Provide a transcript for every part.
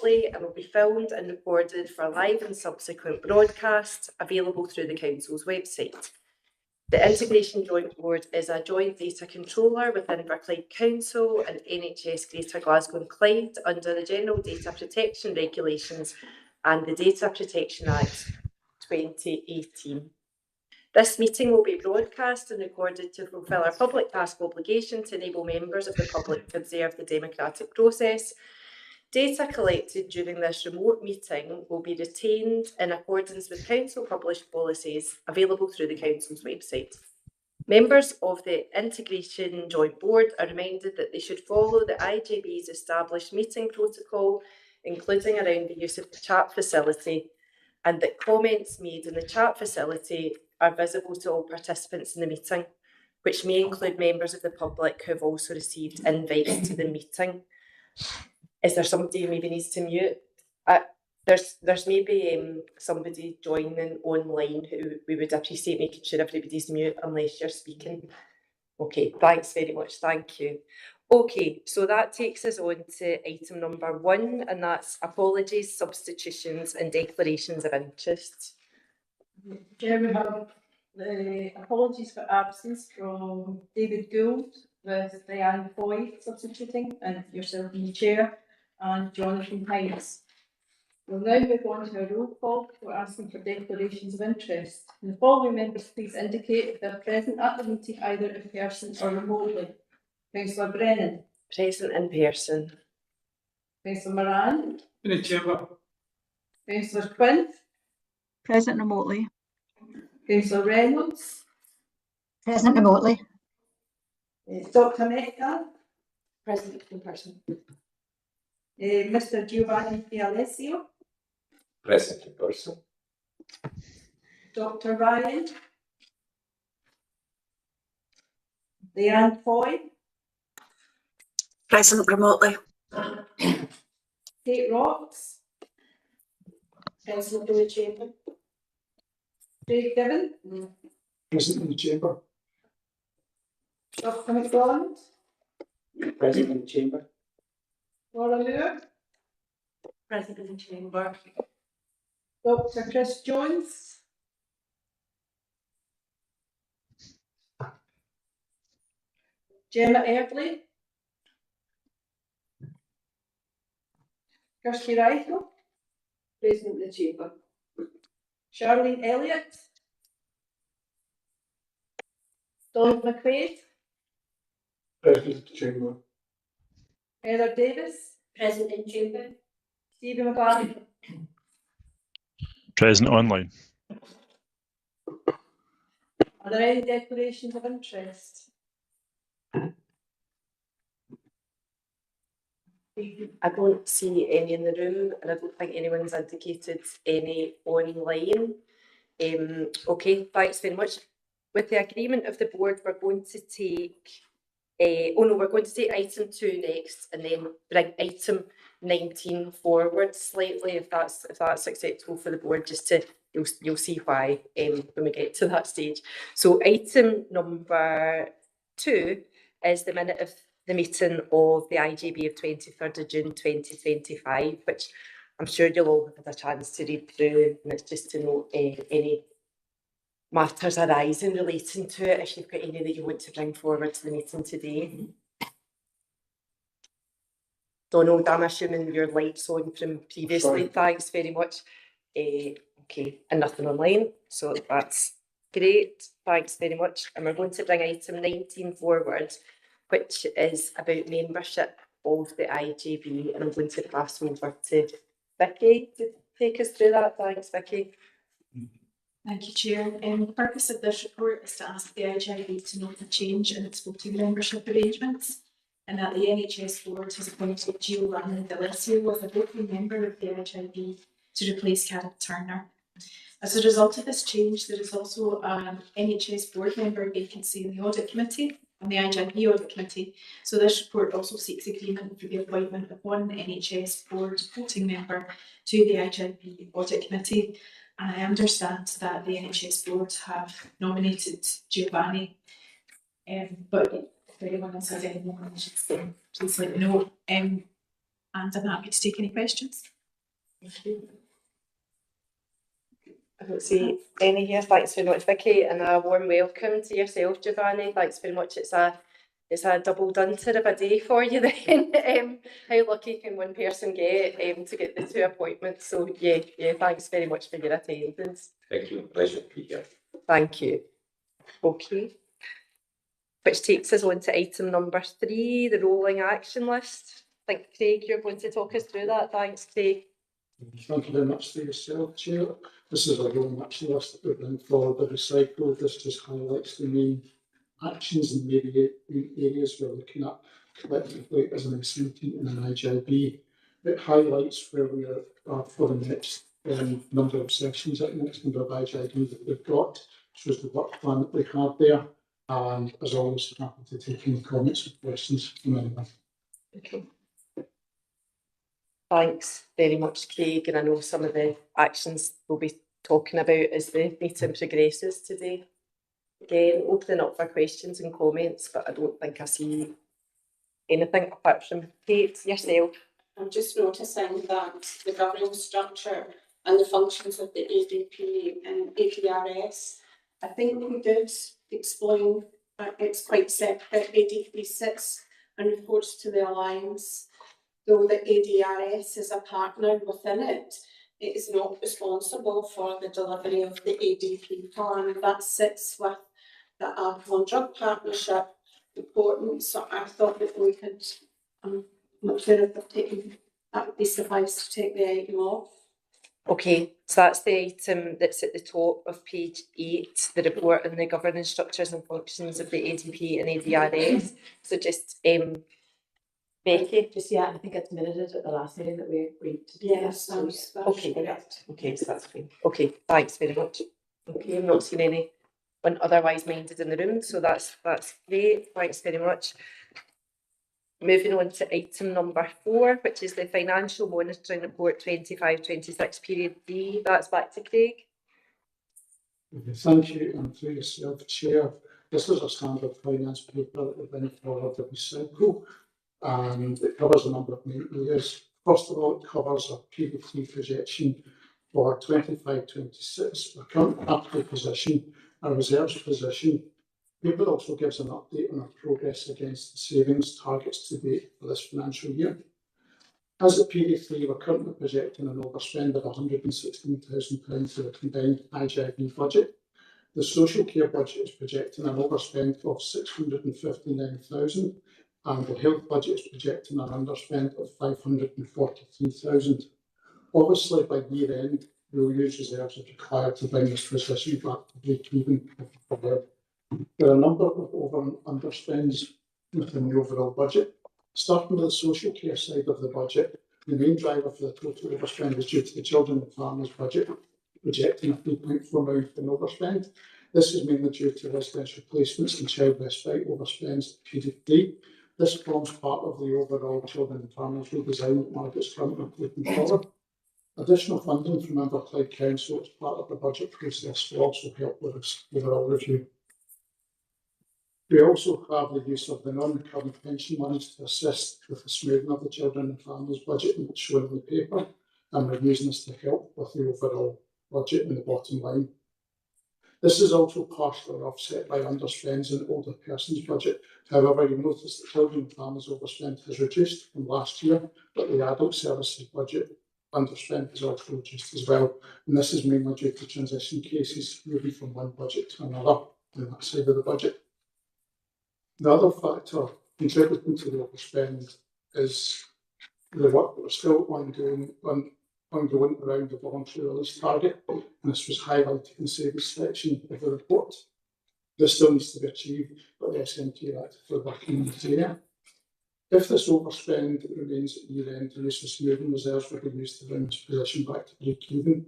remotely and will be filmed and recorded for live and subsequent broadcast available through the Council's website. The Integration Joint Board is a joint data controller within Inverclyde Council and NHS Greater Glasgow and Clyde under the General Data Protection Regulations and the Data Protection Act 2018. This meeting will be broadcast and recorded to fulfil our public task obligation to enable members of the public to observe the democratic process. Data collected during this remote meeting will be retained in accordance with Council published policies available through the Council's website. Members of the Integration Joint Board are reminded that they should follow the IJB's established meeting protocol, including around the use of the chat facility, and that comments made in the chat facility are visible to all participants in the meeting, which may include members of the public who have also received invites to the meeting. Is there somebody who maybe needs to mute? There's maybe somebody joining online who we would appreciate making sure everybody's mute unless you're speaking. Okay, thanks very much, thank you. Okay, so that takes us on to item number 1, and that's apologies, substitutions and declarations of interest. Chair, we have the apologies for absence from David Gould with Diane Foy substituting and yourself in the chair, and Jonathan Hines. We'll now move on to a roll call. We're asking for declarations of interest. And the following members please indicate if they're present at the meeting either in person or remotely. Councillor Brennan. Present in person. Councillor Moran. In the chamber. Councillor Quinn. Present remotely. Councillor Reynolds. Present remotely. Dr Metcalf. Present in person. Mr Giovanni D'Alessio. Present in person. Dr Ryan. Leanne Foy. Present remotely. Kate Rocks. Present in the chamber. Craig Given. Present in the chamber. Dr McDonald. Present in the chamber. Laura Moore. Present in the chamber. Dr Chris Jones. Gemma Eardley. Kirsty Reichel. Present in the chamber. Charlene Elliott. Donald McQuaid. Present in the chamber. Heather Davis. Present in chamber. Stephen McGlady. Present online. Are there any declarations of interest? I don't see any in the room, and I don't think anyone's indicated any online. Okay, thanks very much. With the agreement of the board, we're going to take we're going to take item 2 next, and then bring item 19 forward slightly, if that's acceptable for the board. Just to you'll see why when we get to that stage. So item number 2 is the minute of the meeting of the IJB of 23rd of June 2025, which I'm sure you'll all have had a chance to read through, and it's just to note any matters arising relating to it, if you've got any that you want to bring forward to the meeting today. Donald, I'm assuming your light's on from previously. Sorry. Thanks very much. Okay, and nothing online, so that's great. Thanks very much. And we're going to bring item 19 forward, which is about membership of the IJB, and I'm going to pass over to Vicky to take us through that. Thanks, Vicky. Thank you, Chair. The purpose of this report is to ask the IJB to note a change in its voting membership arrangements, and that the NHS board has appointed Giovanni D'Alessio as a voting member of the IJB to replace Karen Turner. As a result of this change, there is also an NHS board member vacancy in the Audit Committee and the IJB Audit Committee. So this report also seeks agreement for the appointment of one NHS board voting member to the IJB Audit Committee. And I understand that the NHS board have nominated Giovanni, but if anyone else has any nominations, then please let me know. and I'm happy to take any questions. I don't see any here. Thanks very much, Vicky, and a warm welcome to yourself, Giovanni. Thanks very much. It's a double dunter of a day for you then. How lucky can one person get to get the 2 appointments? So yeah, thanks very much for your attendance. Thank you. Pleasure to be here. Thank you. Okay. Which takes us on to item number 3, the rolling action list. I think, Craig, you're going to talk us through that. Thanks, Craig. Thank you very much to yourself, Chair. This is a rolling action list that we're bringing forward the recycle. This just highlights the main actions and maybe areas we're looking at collectively as an SMT and an IJB. It highlights where we are for the next number of sessions, the next number of IJB that we've got. Shows the work plan that we have there. And as always, I'm happy to take any comments or questions from anyone. Okay. Thanks very much, Craig. And I know some of the actions we'll be talking about as the meeting progresses today. Again, opening up for questions and comments, but I don't think I see anything apart from Kate, yourself. I'm just noticing that the governance structure and the functions of the ADP and ADRS, I think we did explain that it's quite separate. ADP sits and reports to the Alliance, though the ADRS is a partner within it. It is not responsible for the delivery of the ADP plan. That sits with the Alcohol and Drug Partnership reporting. So I thought that we could, I'm not sure if they've taken, that would be suffice to take the item off. Okay, so that's the item that's at the top of page 8, the report on the governance structures and functions of the ADP and ADRS. So just Becky. Just I think it's minuted at the last meeting that we agreed to do. Yes, So, that's Okay. correct. Okay, so that's fine. Okay, thanks very much. Okay, I'm not seeing anyone otherwise minded in the room, so that's great. Thanks very much. Moving on to item number 4, which is the Financial Monitoring Report 25-26 period D. That's back to Craig. Thank you, and through yourself, Chair. This is a standard finance paper that we bring forward every cycle, and it covers a number of main areas. First of all, it covers a PDT projection for 25-26, a current capital position, a reserves position. The paper also gives an update on our progress against the savings targets to date for this financial year. As at PD3, we're currently projecting an overspend of £116,000 for the combined IJB budget. The social care budget is projecting an overspend of £659,000, and the health budget is projecting an underspend of £543,000. Obviously, by year end, we'll use reserves as required to bring this position back to break even. There are a number of over and underspends within the overall budget. Starting with the social care side of the budget, the main driver for the total overspend is due to the children and families budget, projecting a £3.4 million overspend. This is mainly due to residential placements and child respite overspends at PD3. This forms part of the overall children and families redesign that Margaret's currently taking forward. Additional funding from Inverclyde Council as part of the budget process will also help with this overall review. We also have the use of the non-recurring pension monies to assist with the smoothing of the children and families budget, and it's shown in the paper, and we're using this to help with the overall budget and the bottom line. This is also partially offset by underspends in the older persons budget. However, you'll notice the children and families overspend has reduced from last year, but the adult services budget underspend has also reduced as well. And this is mainly due to transition cases moving from one budget to another on that side of the budget. The other factor contributing to the overspend is the work that we're still ongoing around the voluntary release target, and this was highlighted in the savings section of the report. This still needs to be achieved, but the SMT are actively working in this area. If this overspend remains at year end, the use of smoothing reserves will be used to bring this position back to break even.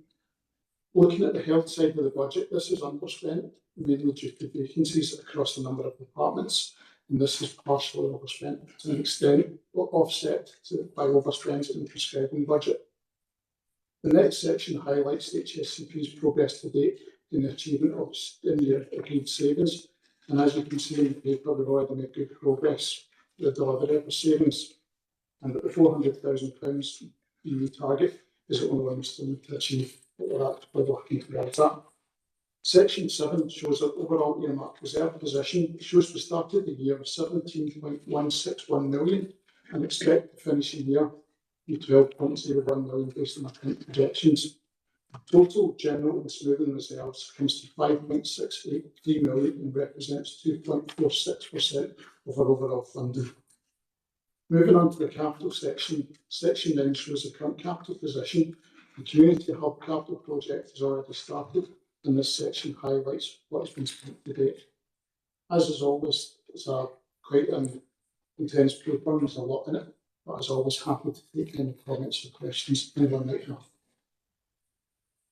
Looking at the health side of the budget, this is underspent, mainly due to vacancies across a number of departments, and this is partially overspent to an extent, but offset by overspends in the prescribing budget. The next section highlights the HSCP's progress to date in the achievement of the agreed savings, and as you can see in the paper, we've already made good progress with the delivery of the savings. and that the £400,000 EU target is the only one we still need to achieve, but we're actively working towards that. Section 7 shows our overall earmark reserve position. It shows we started the year with 17.161 million and expect to finish the year with 12.01 million based on our current projections. Total general and smoothing reserves comes to 5.683 million and represents 2.46% of our overall funding. Moving on to the capital section, Section 9 shows the current capital position. The Community Hub capital project has already started, and this section highlights what has been spent to date. As is always, it's a quite an intense programme, there's a lot in it, but as always, happy to take any comments or questions anyone might have.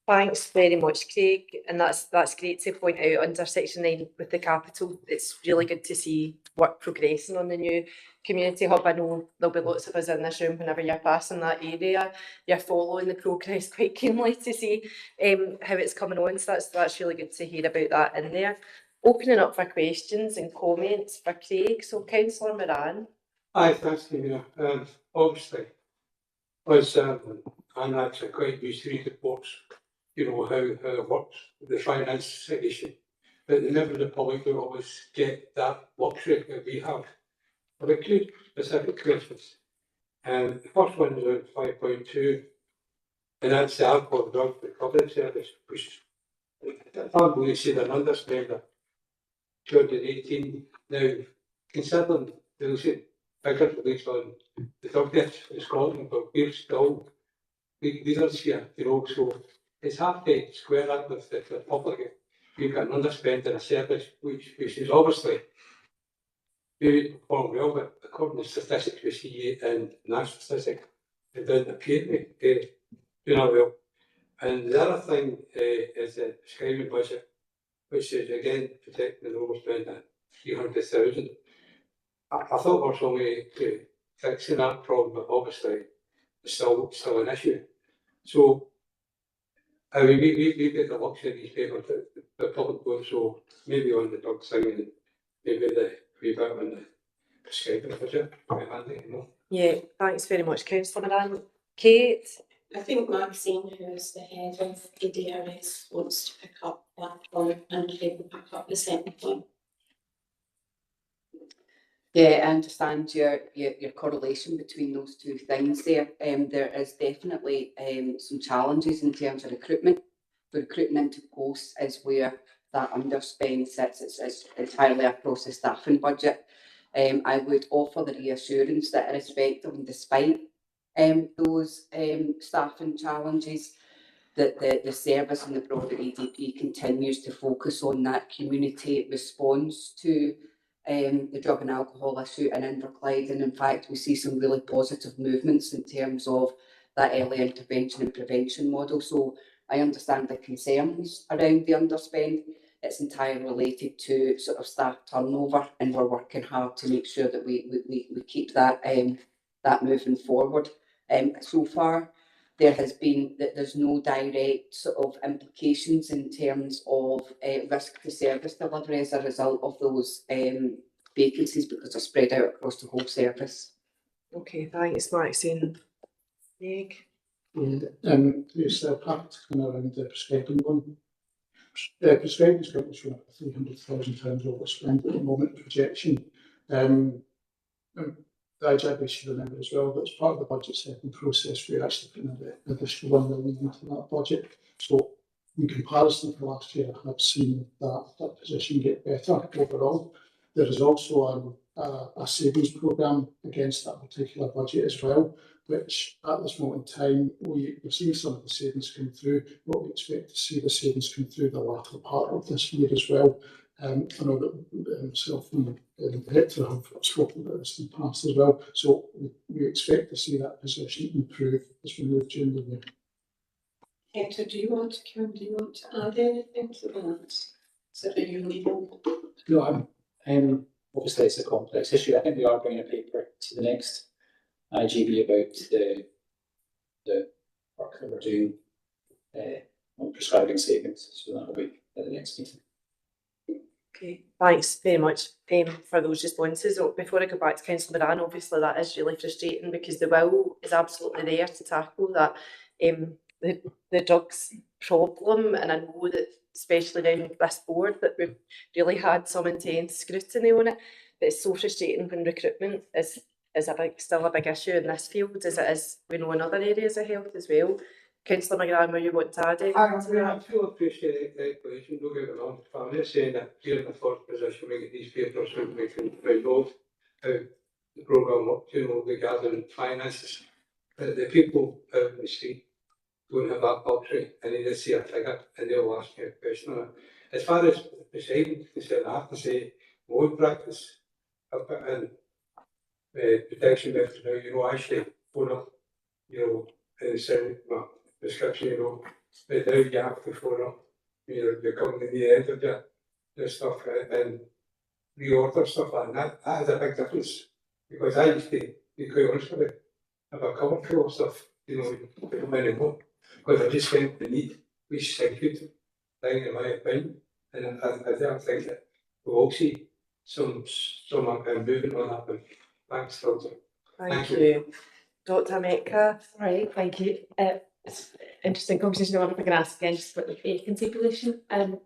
Thanks very much, Craig, and that's great to point out under section 9 with the capital. It's really good to see work progressing on the new community hub. I know there'll be lots of us in this room whenever you're passing that area, you're following the progress quite keenly to see how it's coming on, so that's really good to hear about that in there. Opening up for questions and comments for Craig, so Councillor Moran. Aye, thanks, Tina. Obviously, as I'm actually quite used to these reports, you know, how it works, the finance situation, but never the public will always get that luxury that we have. But a few specific questions. The first one is on 5.2, and that's the alcohol drug recovery service, which I can't believe said an underspender 2018. Now, considering the recent figures released on the drug deaths in Scotland, but we're still big leaders here, you know, so it's hard to square that with the public. You've got an underspend in a service which is obviously very performed well, but according to statistics we see in national statistics, it doesn't appear to be doing well. And the other thing is the prescribing budget, which is again protecting the overspend at 300,000. I thought there was some way to fixing that problem, but obviously it's still an issue. So I mean, we get the luxury of these papers that the public vote, so maybe on the drug thing and maybe the wee bit on the prescribing budget, quite handy, you know. Yeah, thanks very much, Councillor Moran. Kate? I think Maxine, who's the head of ADRS, wants to pick up that one, and Craig will pick up the second one. Yeah, I understand your correlation between those two things there. There is definitely some challenges in terms of recruitment. The recruitment into posts is where that underspend sits. It's entirely across the staffing budget. I would offer the reassurance that irrespective and despite those staffing challenges, that the service and the broader EDP continues to focus on that community response to the drug and alcohol issue in Inverclyde, and in fact we see some really positive movements in terms of that early intervention and prevention model. So I understand the concerns around the underspend. It's entirely related to sort of staff turnover, and we're working hard to make sure that we keep that that moving forward. So far there has been that there's no direct sort of implications in terms of risk to service delivery as a result of those vacancies, because they're spread out across the whole service. Okay, thanks, Maxine. Craig? Yes, happy to come around the prescribing one. The prescribing is currently showing up £300,000 overspend at the moment projection. The IJB should remember as well that as part of the budget setting process, we're actually putting an additional £1 million into that budget. So in comparison to last year, I have seen that position get better overall. There is also a savings programme against that particular budget as well, which at this moment in time, we're seeing some of the savings come through, but we expect to see the savings come through the latter part of this year as well. I know that myself and the director have spoken about this in the past as well, so we expect to see that position improve as we move during the year. Hector, do you want to add anything to that? So that you're leading? No, obviously it's a complex issue. I think we are bringing a paper to the next IGB about the work that we're doing on prescribing savings, so that will be at the next meeting. Okay, thanks very much for those responses. Oh, before I go back to Councillor Moran, obviously that is really frustrating because the will is absolutely there to tackle that the drugs problem, and I know that especially down this board that we've really had some intense scrutiny on it. But it's so frustrating when recruitment is still a big issue in this field as it is, we know, in other areas of health as well. Councillor McGrath, were you want to add anything to that? I feel appreciate the explanation, don't get me wrong. I'm not saying that here in the first position we get these papers and we can find out how the programme works, you know, regarding finances. The people out in the street don't have that luxury, and they just see a figure and they'll ask you a question on it. As far as deciding to say, I have to say, my own practice, I've put in protection methods now, you know, actually phone up, you know, and send my prescription, you know, but now you have to phone up, you're coming to the end of your stuff and reorder stuff like that. That has a big difference, because I used to be quite honest with you, have a cupboard full of stuff, you know, put them in home, because I just went the need, which is a good thing in my opinion, and I don't think that we'll all see some movement on that, but thanks, Doctor. Thank you. Dr. Metcalf. Right, thank you. It's interesting conversation. I wonder if I can ask again just about the vacancy position. And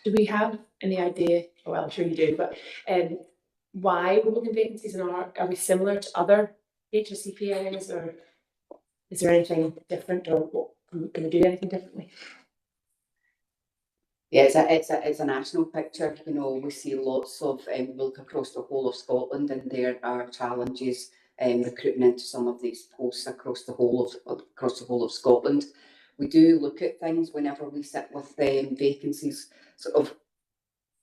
do we have any idea, well, I'm sure you do, but why we're looking at vacancies, and are we similar to other HSCP areas, or is there anything different, or what, can we do anything differently? Yeah, it's a national picture. You know, we see lots of look across the whole of Scotland, and there are challenges recruiting into some of these posts across the whole of Scotland. We do look at things whenever we sit with vacancies, sort of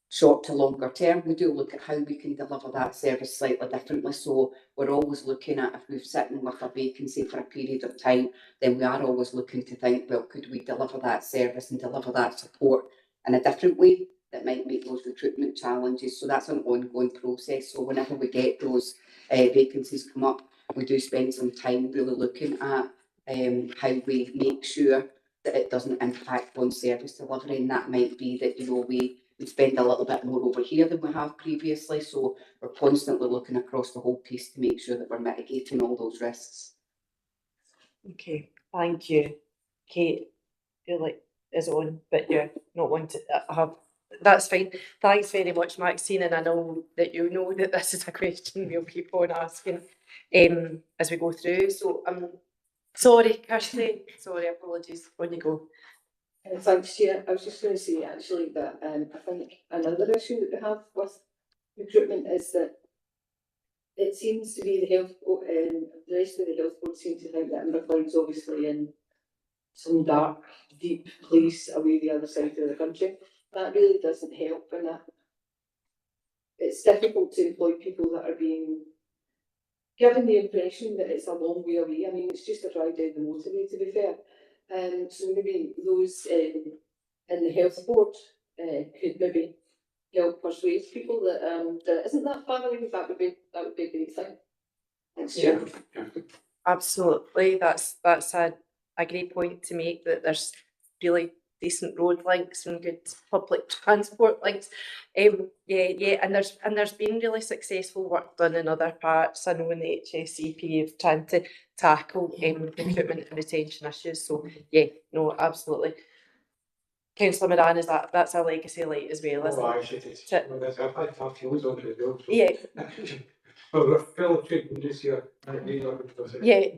short to longer term. We do look at how we can deliver that service slightly differently. So we're always looking at, if we're sitting with a vacancy for a period of time, then we are always looking to think, well, could we deliver that service and deliver that support in a different way that might make those recruitment challenges. So that's an ongoing process. So whenever we get those vacancies come up, we do spend some time really looking at how we make sure that it doesn't impact on service delivery, and that might be that, you know, we spend a little bit more over here than we have previously. So we're constantly looking across the whole piece to make sure that we're mitigating all those risks. Okay, thank you. Kate, feel like is on, but you're not one to have. That's fine. Thanks very much, Maxine, and I know that you know that this is a question we'll keep on asking as we go through. So sorry, Kirsty. Sorry, apologies. On you go. Thanks, Chair. I was just going to say actually that I think another issue that we have with recruitment is that it seems to be the rest of the health board seem to think that Inverclyde's obviously in some dark, deep place away the other side of the country. That really doesn't help, and that it's difficult to employ people that are being given the impression that it's a long way away. I mean, it's just a drive down the motorway, to be fair. So maybe those in the health board could maybe help persuade people that that isn't that far away. That would be a great thing. Thanks, Chair. Absolutely, that's a great point to make, that there's really decent road links and good public transport links. And there's been really successful work done in other parts. I know in the HSCP of trying to tackle recruitment and retention issues. So yeah, no, absolutely. Councillor Moran, is that's a legacy light as well, isn't it? Yeah. Yeah.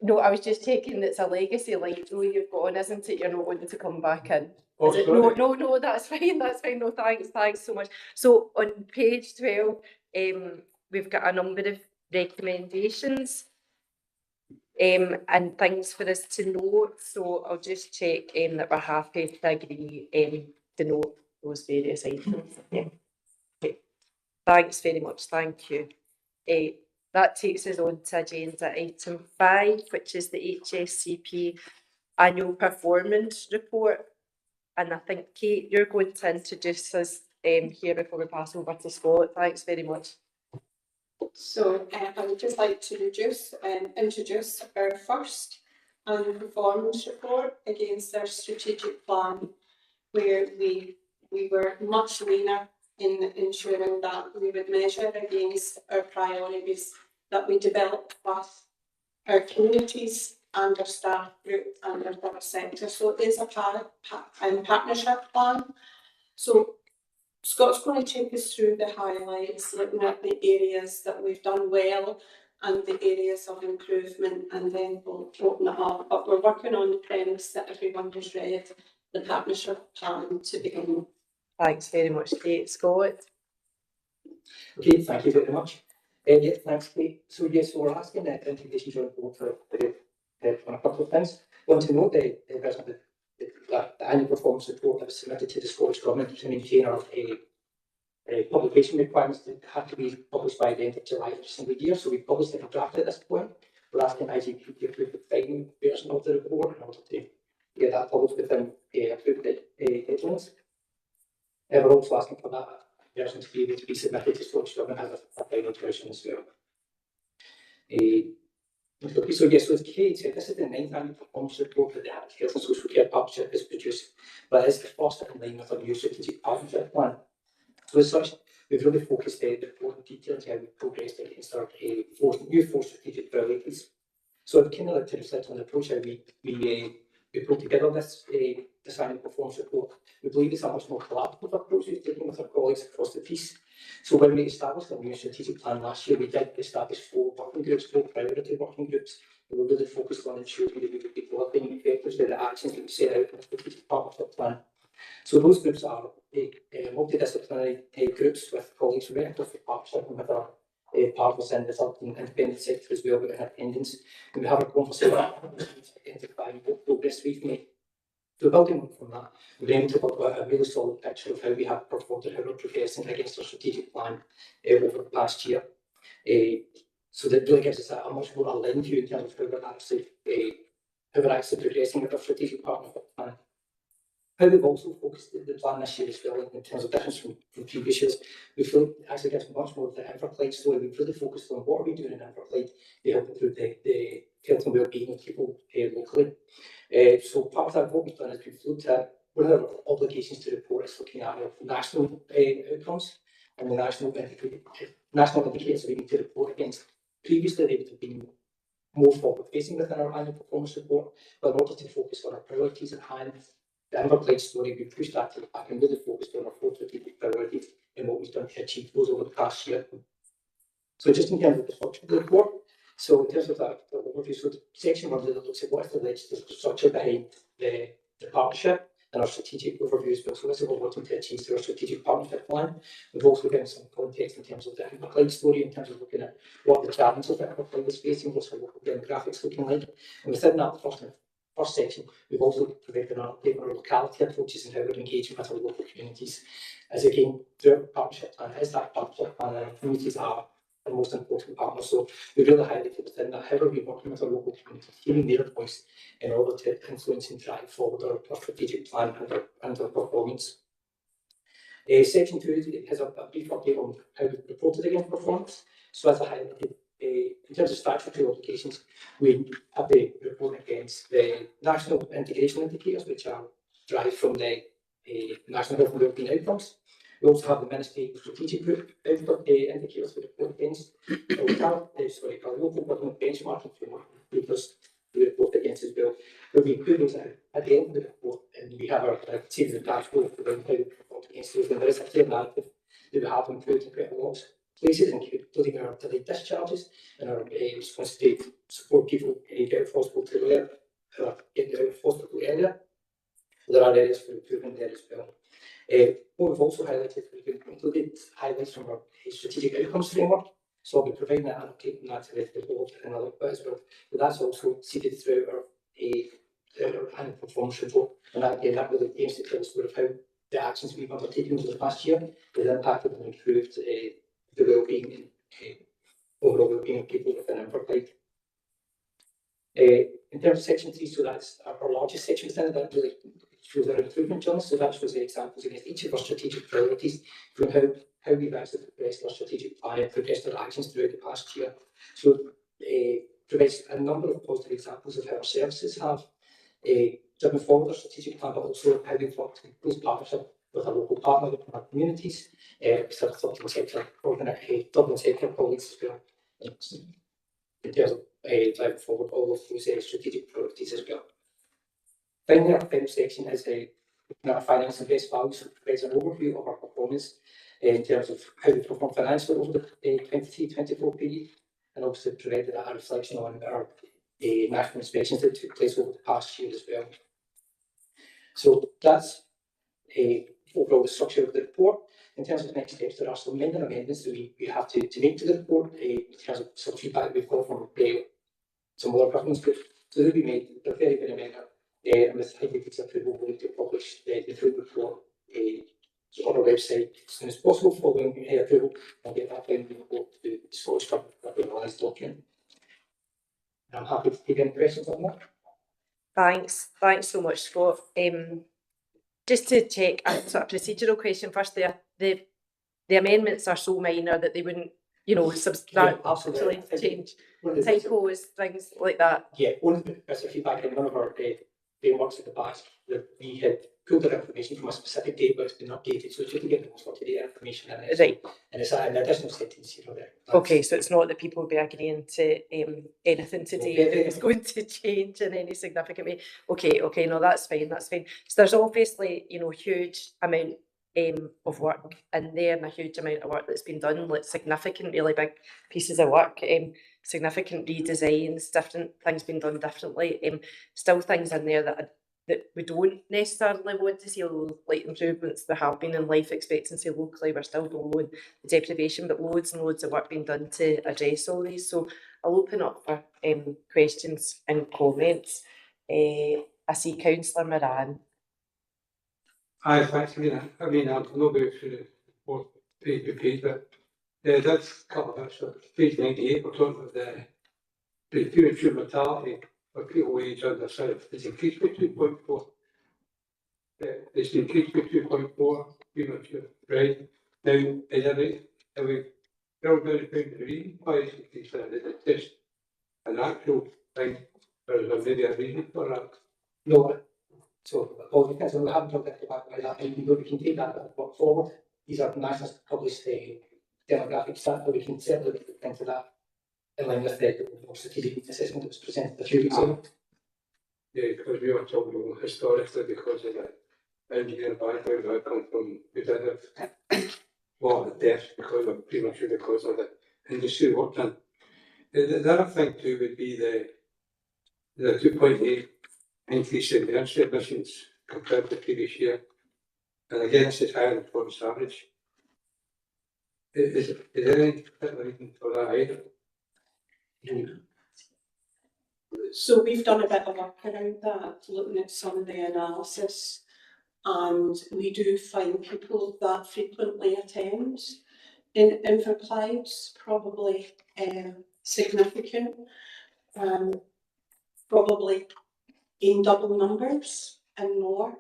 No, I was just checking it's a legacy light though you've got on, isn't it? You're not wanting to come back in. Oh, No, that's fine, no, thanks so much. So on page 12, we've got a number of recommendations and things for us to note. So I'll just check that we're happy to agree to note those various items. Yeah. Okay. Thanks very much, thank you. That takes us on to agenda item 5, which is the HSCP annual performance report. And I think, Kate, you're going to introduce us here before we pass over to Scott. Thanks very much. So I would just like to introduce our first annual performance report against our strategic plan, where we were much leaner in ensuring that we would measure against our priorities that we develop with our communities and our staff group and our third sector. So it is a partnership plan. So Scott's going to take us through the highlights, looking at the areas that we've done well and the areas of improvement, and then we'll open it up. But we're working on the premise that everyone has read the partnership plan to begin. Thanks very much, Kate. Scott? Okay, thank you very much. Yeah, thanks, Kate. So yes, we're asking the Integration Joint Board for on a couple of things. I want to note the annual performance report that was submitted to the Scottish Government to maintain our publication requirements that have to be published by the end of July every single year. So we published a draft at this point. We're asking IGP to approve the final version of the report in order to get that published within approved deadlines. We're also asking for that version to be able to be submitted to Scottish Government as a final version as well. Okay, so yes, so as Kate said, this is the 9th annual performance report that the Health and Social Care Partnership has produced, but it is the first in line with our new strategic partnership plan. So as such, we've really focused the report in detail on how we progressed against our four strategic priorities. So I've kind of like to reflect on the approach how we put together this annual performance report. We believe it's a much more collaborative approach we've taken with our colleagues across the piece. So when we established our new strategic plan last year, we did establish 4 working groups, 4 priority working groups. We were really focused on ensuring that we would be developing effectively the actions that we set out in the strategic partnership plan. So those groups are multidisciplinary groups with colleagues from right across the partnership and with our partners in the third and independent sector as well, with attendance. And we have a conversation identifying what progress we've made. So building on from that, we've been able to build a really solid picture of how we have performed and how we're progressing against our strategic plan over the past year. So that really gives us a much more aligned view in terms of how we're actually progressing with our strategic partnership plan. How we've also focused the plan this year as well in terms of difference from previous years. We feel actually gives much more of the Inverclyde story. We've really focused on what are we doing in Inverclyde to help improve the health and well-being of people locally. So part of that, what we've done is we've looked at what are our obligations to report is looking at our national outcomes and the national indicators that we need to report against. Previously, they would have been more forward-facing within our annual performance report, but in order to focus on our priorities at hand, the Inverclyde story, we pushed that to the back and really focused on our 4 strategic priorities and what we've done to achieve those over the past year. So just in terms of the structure of the report, so in terms of that overview, so the section 1 really looks at what is the legislative structure behind the partnership and our strategic overview as well. So this is what we're wanting to achieve through our strategic partnership plan. We've also given some context in terms of the Inverclyde story, in terms of looking at what the challenges that Inverclyde is facing, what's our local demographics looking like. And within that first section, we've also provided an update on our locality approaches and how we're engaging with our local communities. As again, through our partnership plan, is that partnership plan and our communities are the most important partners. So we really highlighted within that how are we working with our local communities, hearing their voice in order to influence and drive forward our strategic plan and our performance. Section 2 has a brief update on how we've reported against performance. So as I highlighted, in terms of statutory obligations, we have to report against the national integration indicators, which are derived from the national health and wellbeing outcomes. We also have the ministry strategic group indicators we report against. We have our local government benchmarking framework indicators we report against as well. We'll be including those at the end of the report, and we have our series of dashboards for how we report against those. And there is a clear narrative that we have improved in quite a lot of places, including our delayed discharges and our response to support people get out of hospital to earlier, getting out of hospital earlier. There are areas for improvement there as well. What we've also highlighted, we've included highlights from our strategic outcomes framework. So I'll be providing that and updating that to the board in a little bit as well. But that's also seeded through our annual performance report. And that, again, that really aims to tell us sort of how the actions we've undertaken over the past year has impacted and improved the well-being and overall well-being of people within Inverclyde. In terms of section 3, so that's our largest section within it, that really shows our improvement journey. So that shows the examples against each of our strategic priorities from how we've actually progressed our strategic plan and progressed our actions throughout the past year. So provides a number of positive examples of how our services have driven forward our strategic plan, but also how we've worked in close partnership with a local partner in our communities. We started talking with Dublin sector colleagues as well, in terms of driving forward all of those strategic priorities as well. Finally, our final section is our finance and best values, so it provides an overview of our performance in terms of how we perform financially over the 23-24 period, and also provided a reflection on our national inspections that took place over the past year as well. So that's overall the structure of the report. In terms of the next steps, there are some minor amendments that we have to make to the report in terms of some feedback we've got from some other governments groups. So they'll be made, they're very, very minor. And with Hydrate's approval, we'll to publish the full report on our website as soon as possible following approval, and get that in the report to the Scottish Government on this document. I'm happy to take any questions on that. Thanks so much, Scott. Just to check a sort of procedural question first, the amendments are so minor that they wouldn't, substantially change typos, things like that. Yeah, one bit of feedback in one of our frameworks at the past that we had pulled that information from a specific date, but it's been updated, so it's just to get the most up-to-date information in it. Right. And it's an additional sentence here or there. Okay, so it's not that people will be agreeing to anything today that is going to change in any significant way. Okay, no, that's fine. So there's obviously, huge amount of work in there, and a huge amount of work that's been done, like significant, really big pieces of work, significant redesigns, different things being done differently. Still things in there that we don't necessarily want to see, like improvements there have been in life expectancy locally. We're still below the deprivation, but loads and loads of work being done to address all these. So I'll open up for questions and comments. I see Councillor Moran. Hi, thanks, I mean, I'm not going through the report page by page, but that's a couple of extra. Page 98, we're talking about the premature mortality for people aged under 7. It's increased by 2.4. It's increased by 2.4 premature, right? Now, is that right? Have we drilled down to find the reason why it's increased? Is it just an actual thing, or is there maybe a reason for that? No. So, all the things that we haven't looked at that, and we can take that forward. These are national published demographic stats, but we can certainly look into that in line with the strategic assessment that was presented a few weeks ago. Yeah, because we were talking about historically because of the engineering background I come from, we did have a lot of deaths because of premature, because of the industry work done. The other thing too would be the 2.8 increase in energy emissions compared to the previous year. And again, this is higher than Scottish average. Is there any particular reason for that either? So we've done a bit of work around that, looking at some of the analysis, and we do find people that frequently attend in Inverclyde's probably significant, probably in double numbers and more.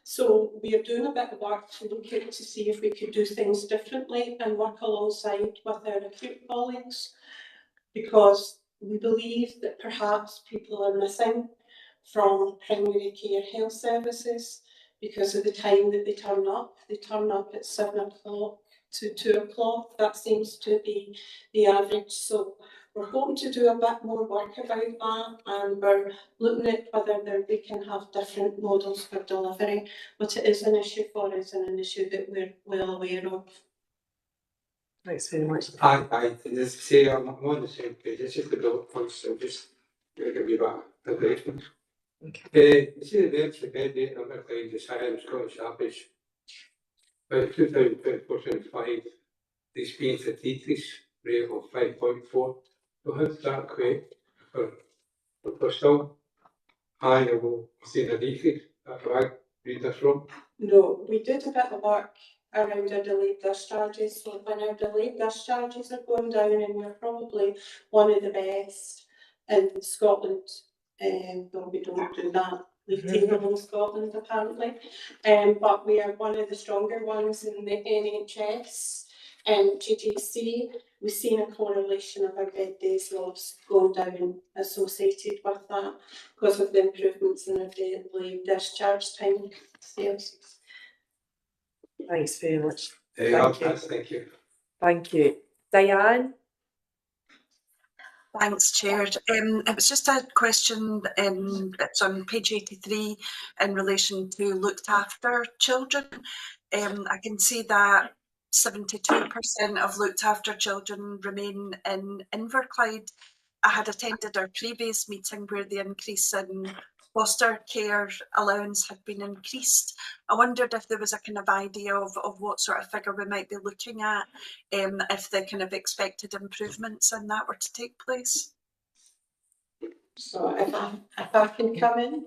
So we are doing a bit of work to look at to see if we could do things differently and work alongside with our acute colleagues, because we believe that perhaps people are missing from primary care health services because of the time that they turn up. They turn up at 7 o'clock to 2 o'clock. That seems to be the average. So we're hoping to do a bit more work about that, and we're looking at whether we can have different models for delivery. But it is an issue for us and an issue that we're well aware of. Thanks very much. I just say I'm on the same page. It's just the bullet points, so just give you that information. Okay. You see the eventually bed date number claims is higher than Scottish average. By 2024-25, there's been a decrease rate of 5.4. So how does that equate for still high or we'll see a decrease? That's right. Read this wrong. No, we did a bit of work around our delayed discharges. So when our delayed discharges are going down, and we're probably one of the best in Scotland, though we don't do that league table in Scotland apparently, but we are one of the stronger ones in the NHS and GDC. We've seen a correlation of our bed days lost going down associated with that because of the improvements in our daily discharge time sales. Thanks very much. Thank you. Thank you. Diane? Thanks, Chair. It was just a question, it's on page 83 in relation to looked after children. I can see that 72% of looked after children remain in Inverclyde. I had attended our previous meeting where the increase in foster care allowance had been increased. I wondered if there was a kind of idea of what sort of figure we might be looking at, if the kind of expected improvements in that were to take place. So if I can come in,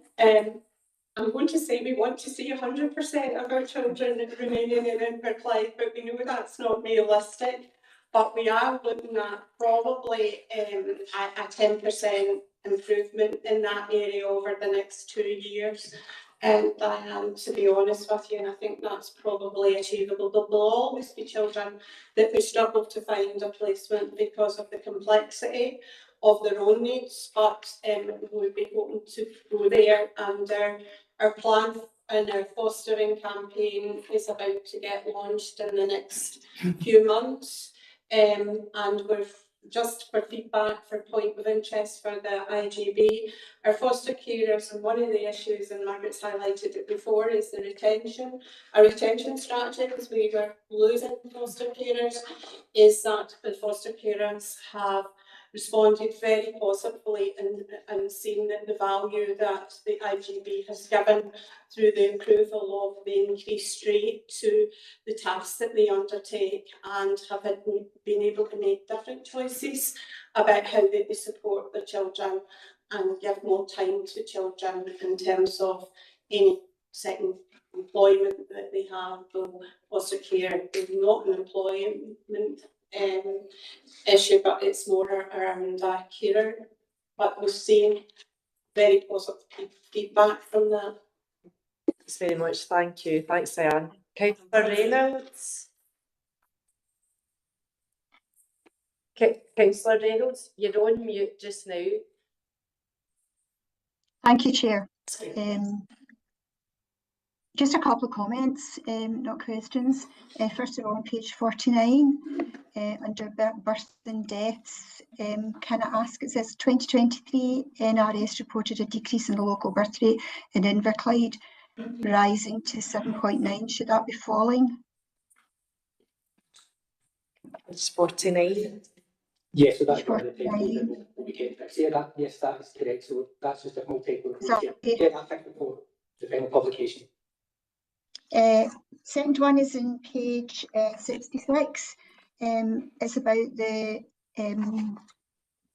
I'm going to say we want to see 100% of our children remaining in Inverclyde, but we know that's not realistic. But we are looking at probably a 10% improvement in that area over the next 2 years. And to be honest with you, and I think that's probably achievable. There will always be children that we struggle to find a placement because of the complexity of their own needs, but we'll be hoping to go there, and our plan and our fostering campaign is about to get launched in the next few months. And we're just for feedback, for point of interest for the IGB, our foster carers, and one of the issues, and Margaret's highlighted it before, is the retention. Our retention strategy, because we were losing foster carers, is that the foster carers have responded very positively and seen the value that the IGB has given through the approval of the increased rate to the tasks that they undertake, and have been able to make different choices about how they support the children and give more time to children in terms of any second employment that they have. Though foster care is not an employment issue, but it's more around a carer. But we've seen very positive feedback from that. Thanks very much. Thank you. Thanks, Diane. Councillor Reynolds. Councillor Reynolds, you're on mute just now. Thank you, Chair. Just a couple of comments, not questions. First of all, on page 49, under births and deaths, can I ask, it says 2023 NRS reported a decrease in the local birth rate in Inverclyde, rising to 7.9. Should that be falling? It's 49. Yes, so that's what we get. Say that, yes, that is correct. So that's just a multiple. Yeah, I think before the final publication. Second one is in page 66. It's about the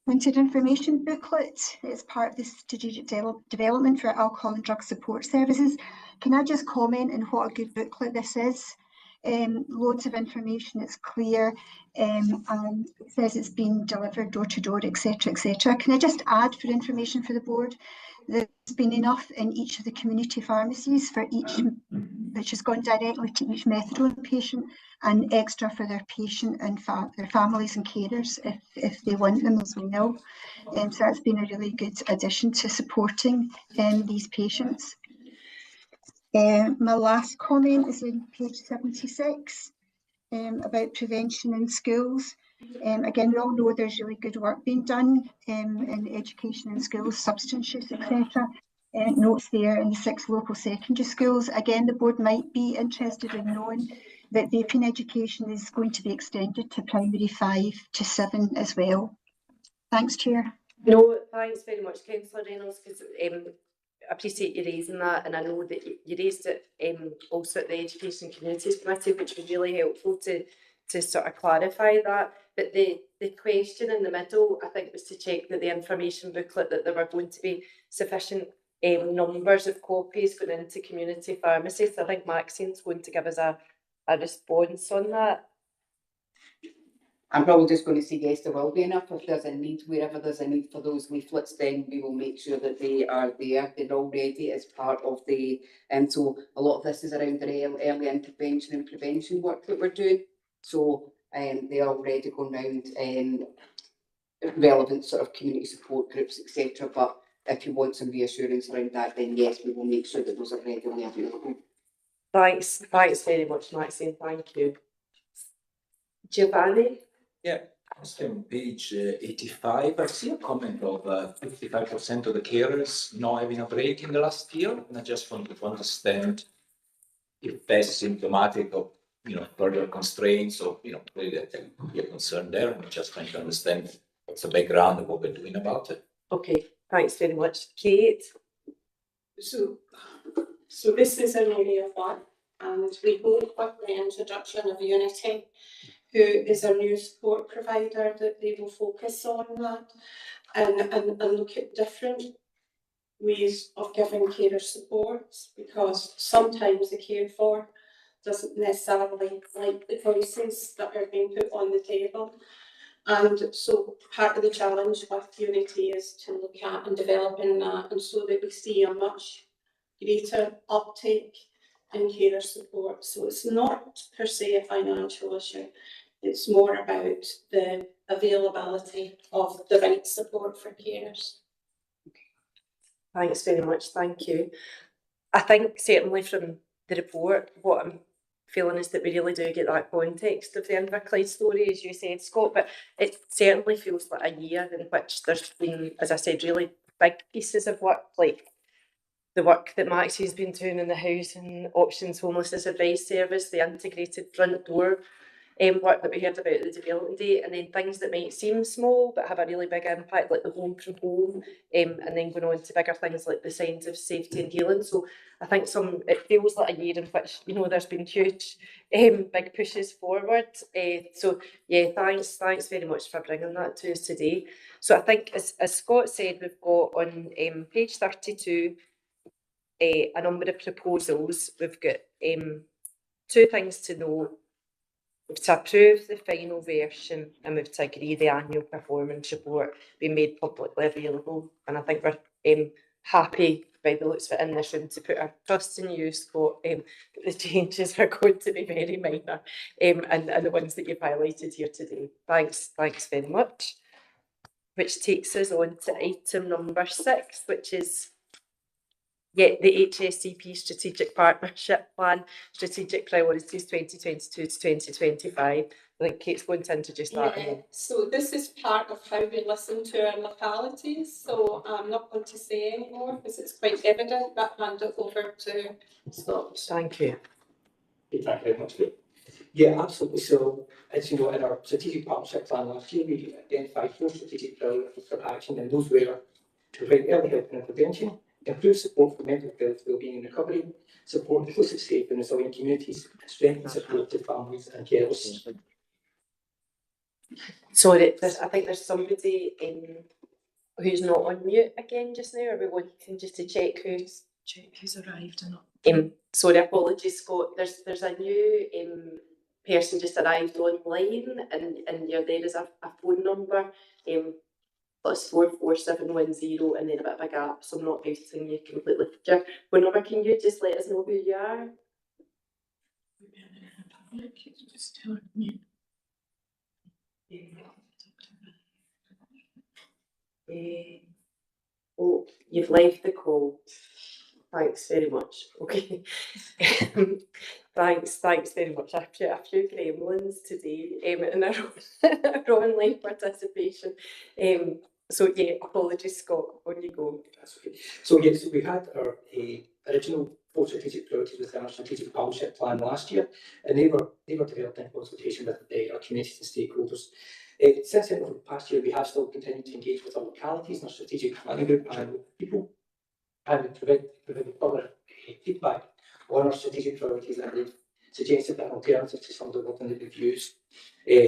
printed information booklet. It's part of the strategic development for alcohol and drug support services. Can I just comment on what a good booklet this is? Loads of information, it's clear, and it says it's been delivered door to door, etc, etc. Can I just add, for information for the board, there's been enough in each of the community pharmacies for each, which has gone directly to each methadone patient, and extra for their patient and their families and carers if they want them as well. So that's been a really good addition to supporting these patients. My last comment is in page 76 about prevention in schools. Again, we all know there's really good work being done in education in schools, substance use, etc. Notes there in the 6 local secondary schools. Again, the board might be interested in knowing that vaping education is going to be extended to primary 5 to 7 as well. Thanks, Chair. No, thanks very much, Councillor Reynolds, because I appreciate you raising that, and I know that you raised it also at the Education Communities Committee, which was really helpful to sort of clarify that. But the question in the middle, I think, was to check that the information booklet, that there were going to be sufficient numbers of copies going into community pharmacies. I think Maxine's going to give us a response on that. I'm probably just going to say yes, there will be enough. If there's a need, wherever there's a need for those leaflets, then we will make sure that they are there. They're already as part of the, so a lot of this is around the early intervention and prevention work that we're doing. So they're already going around relevant sort of community support groups, etc. But if you want some reassurance around that, then yes, we will make sure that those are readily available. Thanks very much, Maxine, thank you. Giovanni? Just on page 85, I see a comment of 55% of the carers not having a break in the last year, and I just wanted to understand if that's symptomatic of, further constraints, or, really that can be a concern there, and just trying to understand what's the background of what we're doing about it. Okay, thanks very much. Kate? So this is an area of work, and we hope with the introduction of Unity, who is a new support provider, that they will focus on that and look at different ways of giving carers support, because sometimes the cared for doesn't necessarily like the choices that are being put on the table. And so part of the challenge with Unity is to look at and developing that, and so that we see a much greater uptake in carer support. So it's not per se a financial issue, it's more about the availability of the right support for carers. Thanks very much, thank you. I think certainly from the report, what I'm feeling is that we really do get that context of the Inverclyde story, as you said, Scott, but it certainly feels like a year in which there's been, as I said, really big pieces of work, like the work that Maxie's been doing in the Housing Options Homelessness Advice Service, the integrated front door work that we heard about at the development day, and then things that might seem small but have a really big impact, like the home from home, and then going on to bigger things like the signs of safety and healing. So I think it feels like a year in which, there's been huge big pushes forward. So yeah, thanks very much for bringing that to us today. So I think as Scott said, we've got on page 32 a number of proposals. We've got 2 things to know. We've to approve the final version, and we've to agree the annual performance report be made publicly available. And I think we're happy by the looks of it in this room to put our trust in you, Scott, that the changes are going to be very minor, and the ones that you've highlighted here today. Thanks very much. Which takes us on to item number 6, which is the HSCP Strategic Partnership Plan, Strategic Priorities 2022 to 2025. I think Kate's going to introduce that. Yeah, so this is part of how we listen to our localities, so I'm not going to say any more because it's quite evident, but hand it over to Scott. Thank you. Thank you very much. Yeah, absolutely. So, as you know, in our strategic partnership plan last year, we identified 4 strategic priorities for action, and those were to provide early help and intervention, improve support for mental health, wellbeing and recovery, support inclusive, safe and resilient communities, and strengthen support to families and carers. Sorry, I think there's somebody who's not on mute again just now. Are we wanting just to check who's arrived or not? Sorry, apologies, Scott. There's a new person just arrived online, and there is a phone number plus 44710, and then a bit of a gap, so I'm not outing you completely. Your phone number, can you just let us know who you are? Oh, you've left the call. Thanks very much. Okay. Thanks very much. I put a few gremlins today in our online participation. So yeah, apologies, Scott. On you go. That's okay. So yes, we had our original 4 strategic priorities within our strategic partnership plan last year, and they were developed in consultation with our communities and stakeholders. Since then, over the past year, we have still continued to engage with our localities and our strategic planning group and people, and provide further feedback on our strategic priorities, and they've suggested that alternative to some of the wording that we've used.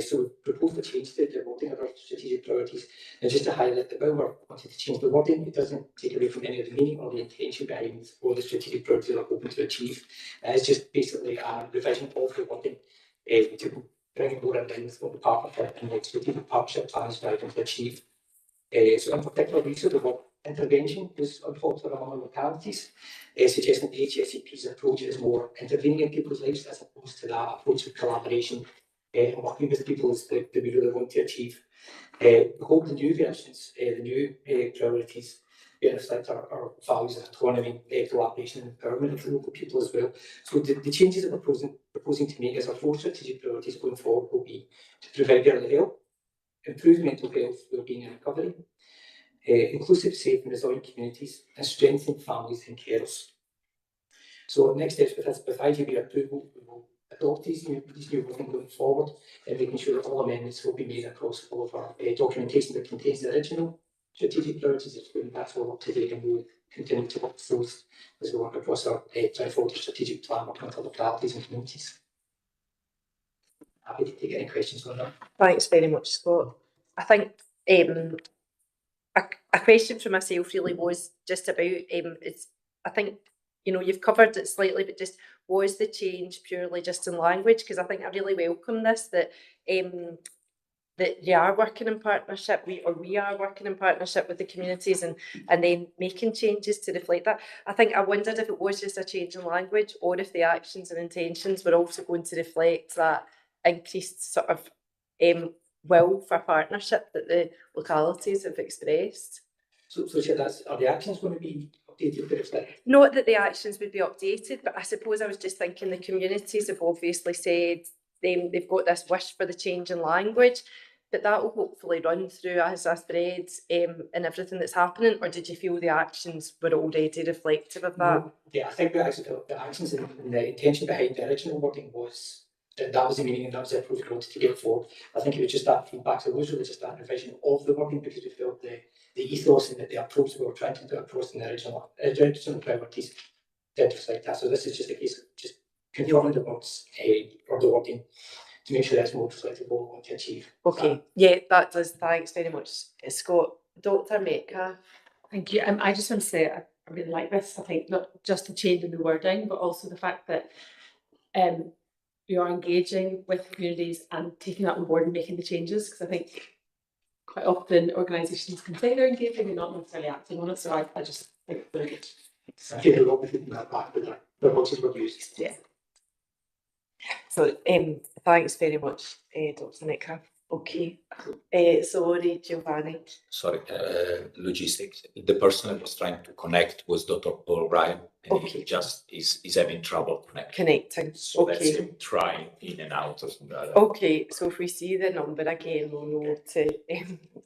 So we've proposed a change to the wording of our strategic priorities, and just to highlight that while we're wanting to change the wording, it doesn't take away from any of the meaning or the intention behind what the strategic priorities are hoping to achieve. It's just basically a revision of the wording to bring it more in line with what the partnership and the strategic partnership plan is striving to achieve. So in particular, we said the word intervention was unpopular among localities, suggesting that the HSCP's approach is more intervening in people's lives as opposed to that approach of collaboration and working with people is that we really want to achieve. We hope the new versions, the new priorities reflect our values of autonomy, collaboration and empowerment of the local people as well. So the changes that we're proposing to make as our 4 strategic priorities going forward will be to provide early help, improve mental health, wellbeing and recovery, inclusive, safe and resilient communities, and strengthen families and carers. So next steps with IGB approval, we will adopt these new working going forward, and making sure that all amendments will be made across all of our documentation that contains the original strategic priorities. That's all up to date, and we will continue to work those as we work across our drive forward strategic plan, working with other localities and communities. Happy to take any questions on that. Thanks very much, Scott. I think a question for myself really was just about I think, you know, you've covered it slightly, but just was the change purely just in language? Because I think I really welcome this, that that you are working in partnership, we are working in partnership with the communities and then making changes to reflect that. I think I wondered if it was just a change in language, or if the actions and intentions were also going to reflect that increased sort of will for partnership that the localities have expressed. So are the actions going to be updated to reflect? Not that the actions would be updated, but I suppose I was just thinking the communities have obviously said they've got this wish for the change in language, but that will hopefully run through as a thread in everything that's happening. Or did you feel the actions were already reflective of that? Yeah, I think the actions and the intention behind the original wording was that was the meaning and that was the approach we wanted to get forward. I think it was just that feedback, so it was really just that revision of the wording, because we felt the ethos and the approach we were trying to do across in the original priorities did reflect that. So this is just a case of just confirming the words or the wording to make sure that's more reflective of what we want to achieve. Okay, yeah, that does. Thanks very much, Scott. Dr. Metcalf. Thank you. I just want to say I really like this. I think not just the change in the wording, but also the fact that you are engaging with communities and taking that on board and making the changes, because I think quite often organisations can say they're engaging and not necessarily acting on it. So I just think it's really good. Yeah. So thanks very much, Dr. Metcalf. Okay. Sorry, Giovanni. Sorry, logistics. The person I was trying to connect was Dr. Paul Ryan, and he just is having trouble connecting. So okay. that's him trying in and out or something like that. Okay, so if we see the number again, we'll know to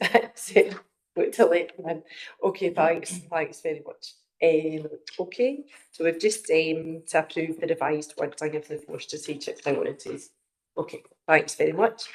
let them in. Okay, thanks very much. Okay, so we've just to approve the revised wording of the 4 strategic priorities. Okay, thanks very much.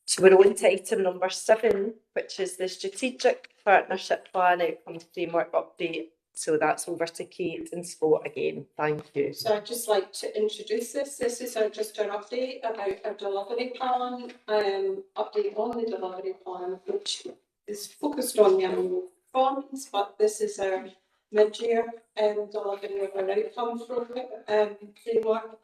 So we're on to item number 7, which is the strategic partnership plan outcome framework update. So that's over to Kate and Scott again. Thank you. So I'd just like to introduce this. This is just an update about our delivery plan, update on the delivery plan, which is focused on the annual performance, but this is our mid-year delivery of our outcome framework.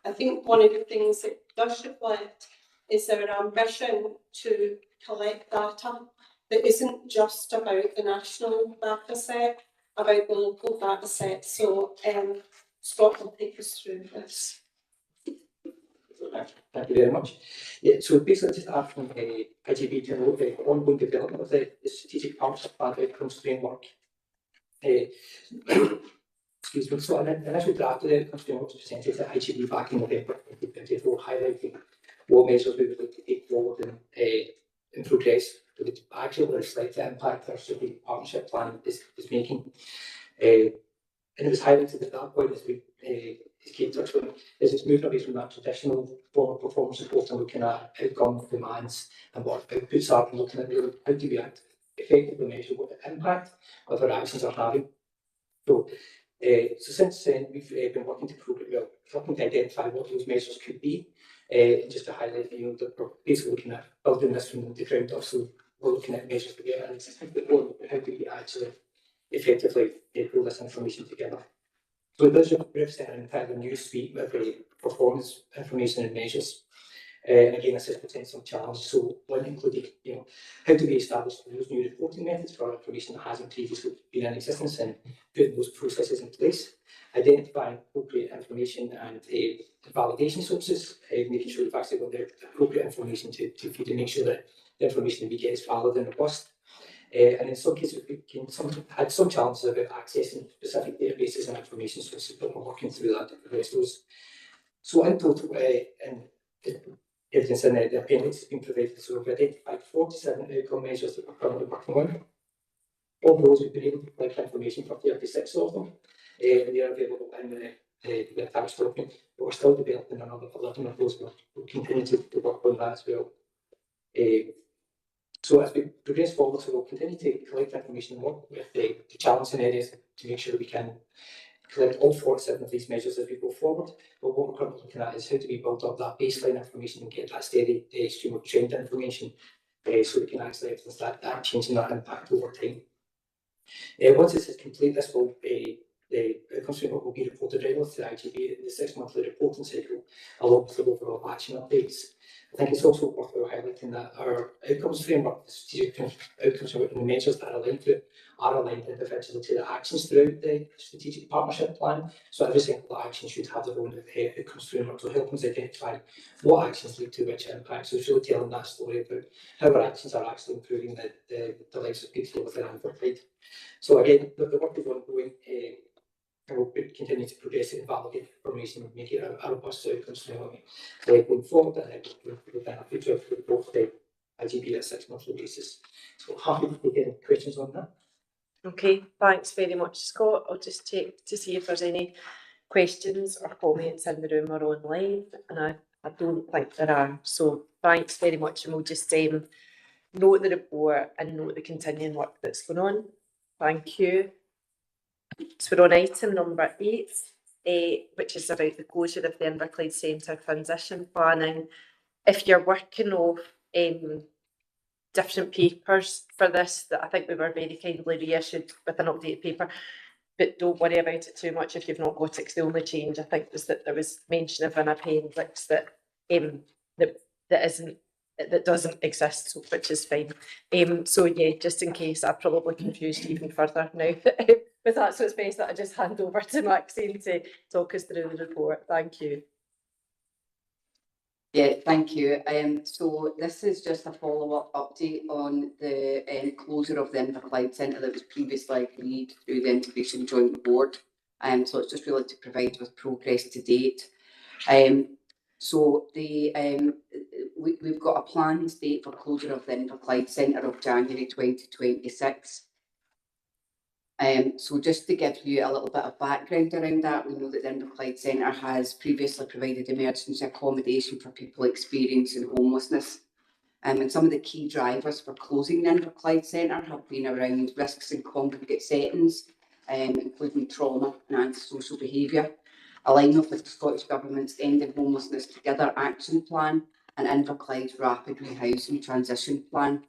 I think one of the things it does reflect is our ambition to collect data that isn't just about the national data set, about the local data set. So Scott will take us through this. Thank you very much. Yeah, so basically just asking IGB to note the ongoing development of the strategic partnership plan outcomes framework. Excuse me. So an initial draft of the outcomes framework was presented to IGB back in November 2024, highlighting what measures we would like to take forward and progress to actually reflect the impact our strategic partnership plan is making. And it was highlighted at that point, as we Kate touched on, is it's moved away from that traditional form of performance report and looking at outcome demands and what outputs are, and looking at really how do we effectively measure what the impact of our actions are having. So since then, we've been working to identify what those measures could be, and just to highlight, that we're basically looking at building this from the ground up. So we're looking at measures to get an existing report, how do we actually effectively pull this information together. So it does represent an entirely new suite of performance information and measures. And again, this is presenting some challenges. So one included, how do we establish those new reporting methods for information that hasn't previously been in existence, and putting those processes in place, identifying appropriate information and validation sources, making sure we've actually got the appropriate information to feed and make sure that the information that we get is valid and robust. And in some cases, we had some challenges about accessing specific databases and information sources, but we're working through that to address those. So in total, and evidence in the appendix has been provided, so we've identified 47 outcome measures that we're currently working on. Of those, we've been able to collect information for 36 of them. They are available in the attached document, but we're still developing another 11 of those. We'll continue to work on that as well. So as we progress forward, so we'll continue to collect information and work with the challenging areas to make sure that we can collect all 47 of these measures as we go forward. But what we're currently looking at is how do we build up that baseline information and get that steady stream of trend information so we can actually evidence that change and that impact over time. Once this is complete, this will the outcomes framework will be reported regularly to the IGB in the 6-monthly reporting cycle, along with the overall action updates. I think it's also worthwhile highlighting that our outcomes framework, the strategic outcomes framework, and the measures that are aligned to it are aligned individually to the actions throughout the strategic partnership plan. So every single action should have their own outcomes framework to help us identify what actions lead to which impact. So it's really telling that story about how our actions are actually improving the lives of people within Inverclyde. So again, the work is ongoing. And we'll continue to progress it and validate information and make it a robust outcomes framework going forward, and then we'll benefit to both the IGB at 6-monthly basis. So happy to take any questions on that. Okay, thanks very much, Scott. I'll just check to see if there's any questions or comments in the room or online, and I don't think there are. So thanks very much, and we'll just note the report and note the continuing work that's going on. Thank you. So we're on item number 8, which is about the closure of the Inverclyde Centre transition planning. If you're working off different papers for this, that I think we were very kindly reissued with an updated paper, but don't worry about it too much if you've not got it, 'cause the only change I think was that there was mention of an appendix that doesn't exist, so, which is fine. So yeah, just in case I probably confused you even further now with that, so it's best that I just hand over to Maxine to talk us through the report. Thank you. Yeah, thank you. So this is just a follow-up update on the closure of the Inverclyde Centre that was previously agreed through the Integration Joint Board. So it's just really to provide with progress to date. So we've got a planned date for closure of the Inverclyde Centre of January 2026. So just to give you a little bit of background around that, we know that the Inverclyde Centre has previously provided emergency accommodation for people experiencing homelessness. And some of the key drivers for closing the Inverclyde Centre have been around risks in congregate settings, including trauma and antisocial behaviour, alignment with the Scottish Government's Ending Homelessness Together action plan and Inverclyde's Rapid Rehousing Transition plan.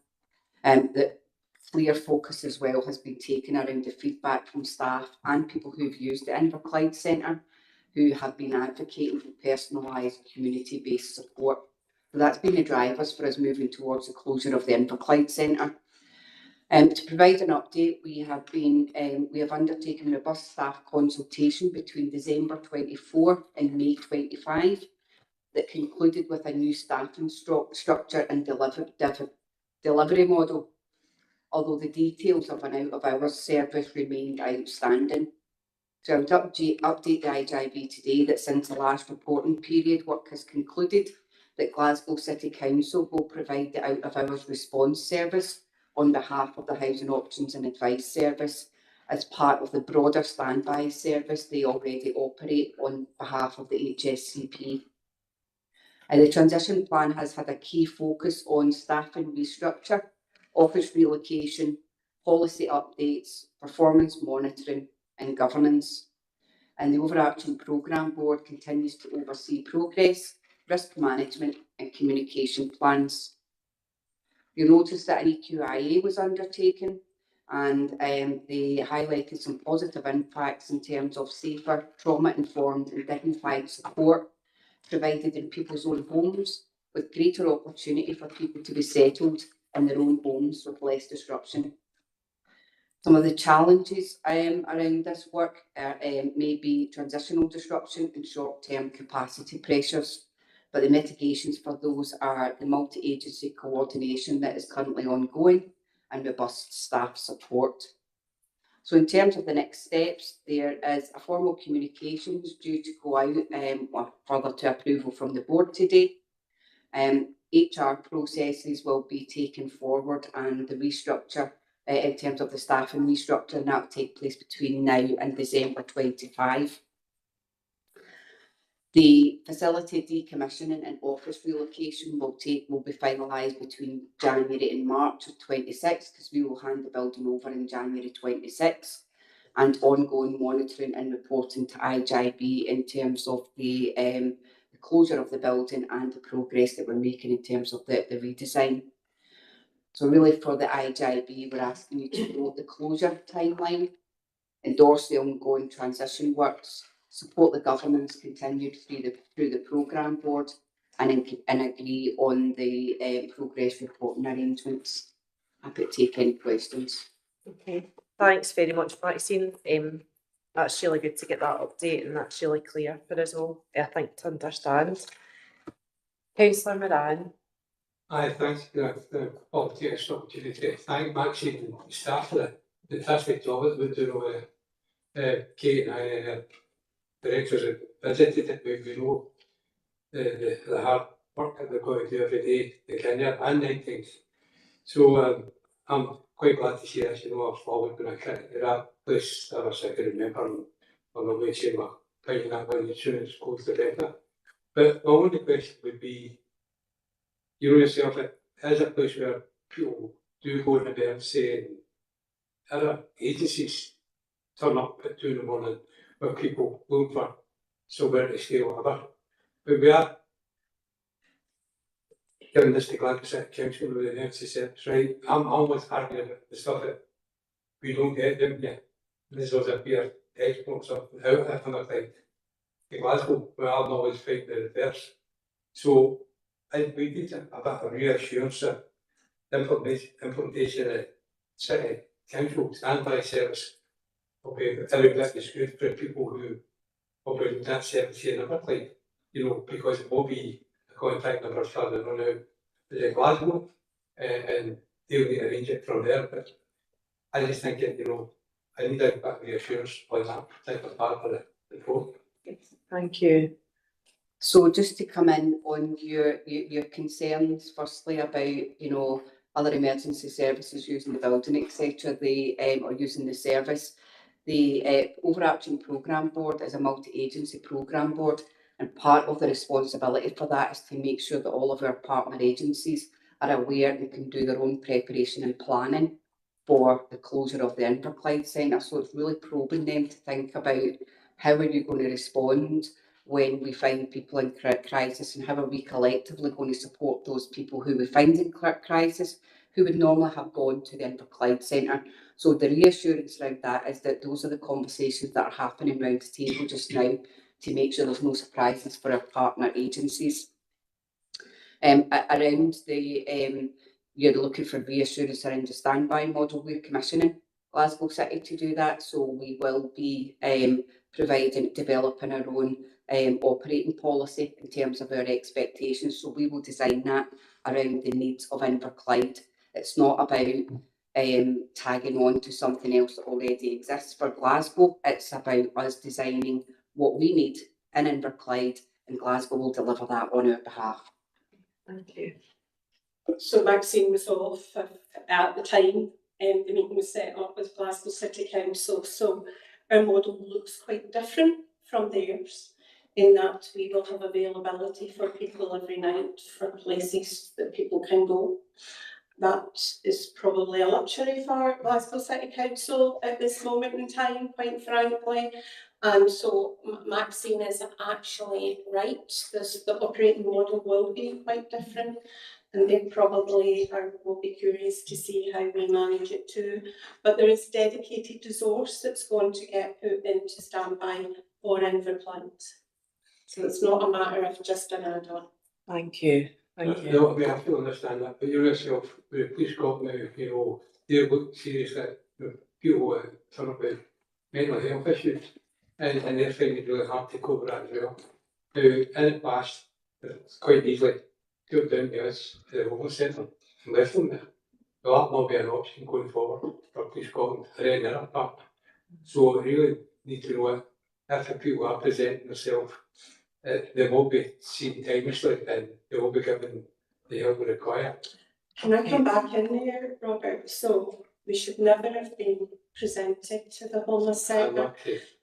That clear focus as well has been taken around the feedback from staff and people who've used the Inverclyde Centre, who have been advocating for personalised community-based support. So that's been the drivers for us moving towards the closure of the Inverclyde Centre. To provide an update, we have undertaken robust staff consultation between December 24 and May 25 that concluded with a new staffing structure and delivery model, although the details of an out-of-hours service remained outstanding. So I would update the IGB today that since the last reporting period, work has concluded that Glasgow City Council will provide the out-of-hours response service on behalf of the Housing Options and Advice Service as part of the broader standby service they already operate on behalf of the HSCP. The transition plan has had a key focus on staffing restructure, office relocation, policy updates, performance monitoring and governance. And the overarching programme board continues to oversee progress, risk management and communication plans. You'll notice that an EQIA was undertaken and they highlighted some positive impacts in terms of safer, trauma-informed and dignified support provided in people's own homes, with greater opportunity for people to be settled in their own homes with less disruption. Some of the challenges around this work may be transitional disruption and short-term capacity pressures, but the mitigations for those are the multi-agency coordination that is currently ongoing, and robust staff support. So in terms of the next steps, there is a formal communications due to go out further to approval from the board today. HR processes will be taken forward, and the restructure in terms of the staffing restructure, and that will take place between now and December 25. The facility decommissioning and office relocation will be finalised between January and March of 26, because we will hand the building over in January 26, and ongoing monitoring and reporting to IJB in terms of the closure of the building and the progress that we're making in terms of the redesign. So really for the IJB, we're asking you to note the closure timeline, endorse the ongoing transition works, support the governance continued through the programme board, and agree on the progress reporting arrangements. Happy to take any questions. Okay, thanks very much, Maxine. That's really good to get that update, and that's really clear for us all, I think, to understand. Councillor Moran. I thank the opportunity to thank Maxine and the staff for the fantastic job that we're doing over Kate and I and her directors have visited it. We know the hard work that they're going to do every day, the Kenya and night things. So I'm quite glad to see this, I've followed when I can't get that place that I can remember on the way to my paying that when the insurance goes to better. But my only question would be, you know yourself, it is a place where people do go in there and say, other agencies turn up at 2 in the morning where people look for somewhere to stay or whatever. But we are giving this to Glasgow Council with the NC Service, right? I'm always arguing about the stuff that we don't get them yet. This was a beer exports of everything like in Glasgow, where I'm always fighting the reverse. So I we need a bit of reassurance that the implementation of city council standby service will be every bit as good for people who operate that service here in Inverclyde, because it will be a contact number further on out in Glasgow, and they'll need to arrange it from there. But I just think that, I need a bit of reassurance on that particular part of the report. Thank you. So just to come in on your concerns, firstly about other emergency services using the building, etc., or using the service. The overarching programme board is a multi-agency programme board, and part of the responsibility for that is to make sure that all of our partner agencies are aware and can do their own preparation and planning for the closure of the Inverclyde Centre. So it's really probing them to think about how are you going to respond when we find people in crisis, and how are we collectively going to support those people who we find in crisis, who would normally have gone to the Inverclyde Centre. So the reassurance around that is that those are the conversations that are happening around the table just now to make sure there's no surprises for our partner agencies. Around you're looking for reassurance around the standby model, we're commissioning Glasgow City to do that, so we will be developing our own operating policy in terms of our expectations. So we will design that around the needs of Inverclyde. It's not about tagging on to something else that already exists for Glasgow. It's about us designing what we need in Inverclyde, and Glasgow will deliver that on our behalf. Thank you. So Maxine was off at the time the meeting was set up with Glasgow City Council. So our model looks quite different from theirs in that we will have availability for people every night for places that people can go. That is probably a luxury for Glasgow City Council at this moment in time, quite frankly. And so Maxine is actually right. The operating model will be quite different, and they probably will be curious to see how we manage it too. But there is dedicated resource that's going to get put into standby for Inverclyde. So it's not a matter of just an add-on. Thank you. Thank you. No, we have to understand that, but you yourself, with the police got now, they look seriously at people turn up with mental health issues, and they're finding it really hard to cope with that as well. Now, in the past, it's quite easily put down to us, to the homeless centre, and left them there. will that not be an option going forward for Police Scotland or any other partner? So we really need to know if the people are presenting themselves, they will be seen timelessly and they will be given the help they require. Can I come back in there, Robert? So we should never have been presented to the homeless centre.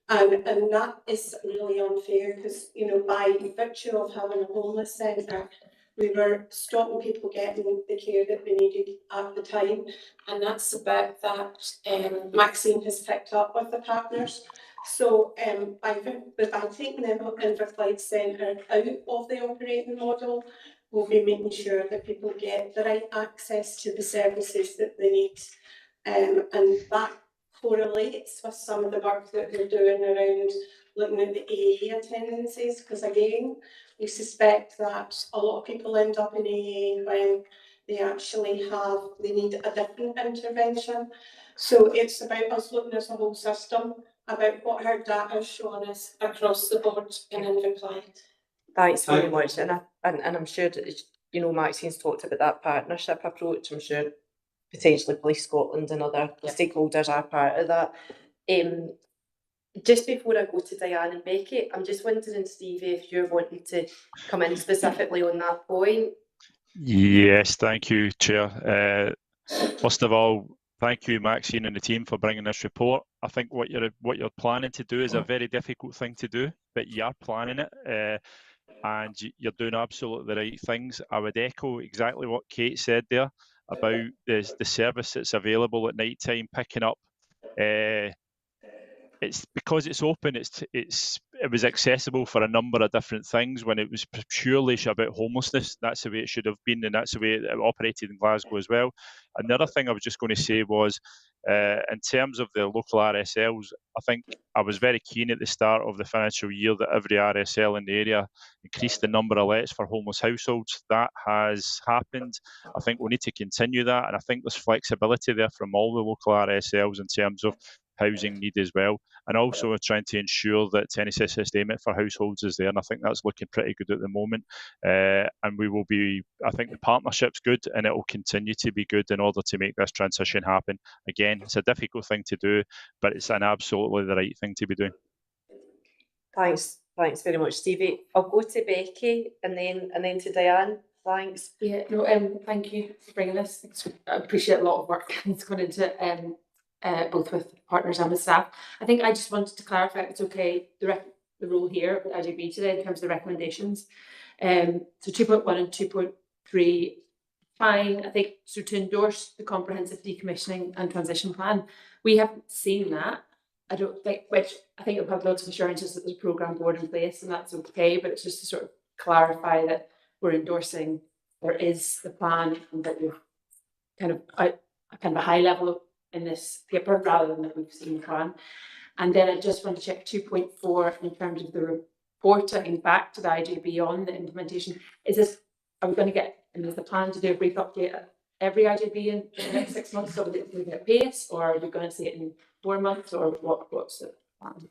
And that is really unfair because, you know, by virtue of having a homeless centre, we were stopping people getting the care that they needed at the time. And that's the bit that Maxine has picked up with the partners. So by taking the Inverclyde Centre out of the operating model, we'll be making sure that people get the right access to the services that they need. And that correlates with some of the work that we're doing around looking at the AA attendances, because again, we suspect that a lot of people end up in AA when they actually need a different intervention. So it's about us looking as a whole system, about what our data is showing us across the board in Inverclyde. Thanks very much, and I'm sure that, you know, Maxine's talked about that partnership approach. I'm sure potentially Police Scotland and other stakeholders are part of that. Just before I go to Diane and Becky, I'm just wondering, Stevie, if you're wanting to come in specifically on that point. Yes, thank you, Chair. First of all, thank you, Maxine and the team, for bringing this report. I think what you're planning to do is a very difficult thing to do, but you are planning it, and you're doing absolutely the right things. I would echo exactly what Kate said there about the service that's available at night time, picking up. It's because it's open. It was accessible for a number of different things. When it was purely about homelessness, that's the way it should have been, and that's the way it operated in Glasgow as well. And the other thing I was just going to say was, in terms of the local RSLs, I think I was very keen at the start of the financial year that every RSL in the area increased the number of lets for homeless households. That has happened. I think we need to continue that, and I think there's flexibility there from all the local RSLs in terms of housing need as well, and also we're trying to ensure that any sustainment for households is there, and I think that's looking pretty good at the moment, and we will be, I think the partnership's good and it will continue to be good in order to make this transition happen. Again, it's a difficult thing to do, but it's an absolutely the right thing to be doing. Thanks very much, Stevie. I'll go to Becky and then to Diane. Thanks. Yeah, no, thank you for bringing this. I appreciate a lot of work that's gone into it. Both with partners and with staff. I think I just wanted to clarify, if it's okay, the role here with IJB today in terms of the recommendations. So 2.1 and 2.3, fine. I think so to endorse the comprehensive decommissioning and transition plan. We haven't seen that. I don't think, which I think it'll have lots of assurances that there's a programme board in place and that's okay, but it's just to sort of clarify that we're endorsing there is the plan and that we've kind of a high level in this paper rather than that we've seen the plan. And then I just want to check 2.4 in terms of the reporting back to the IJB on the implementation. Are we going to get, and is the plan to do a brief update at every IJB in the next 6 months so that it's moving at pace, or are we going to see it in 4 months, or what's the plan?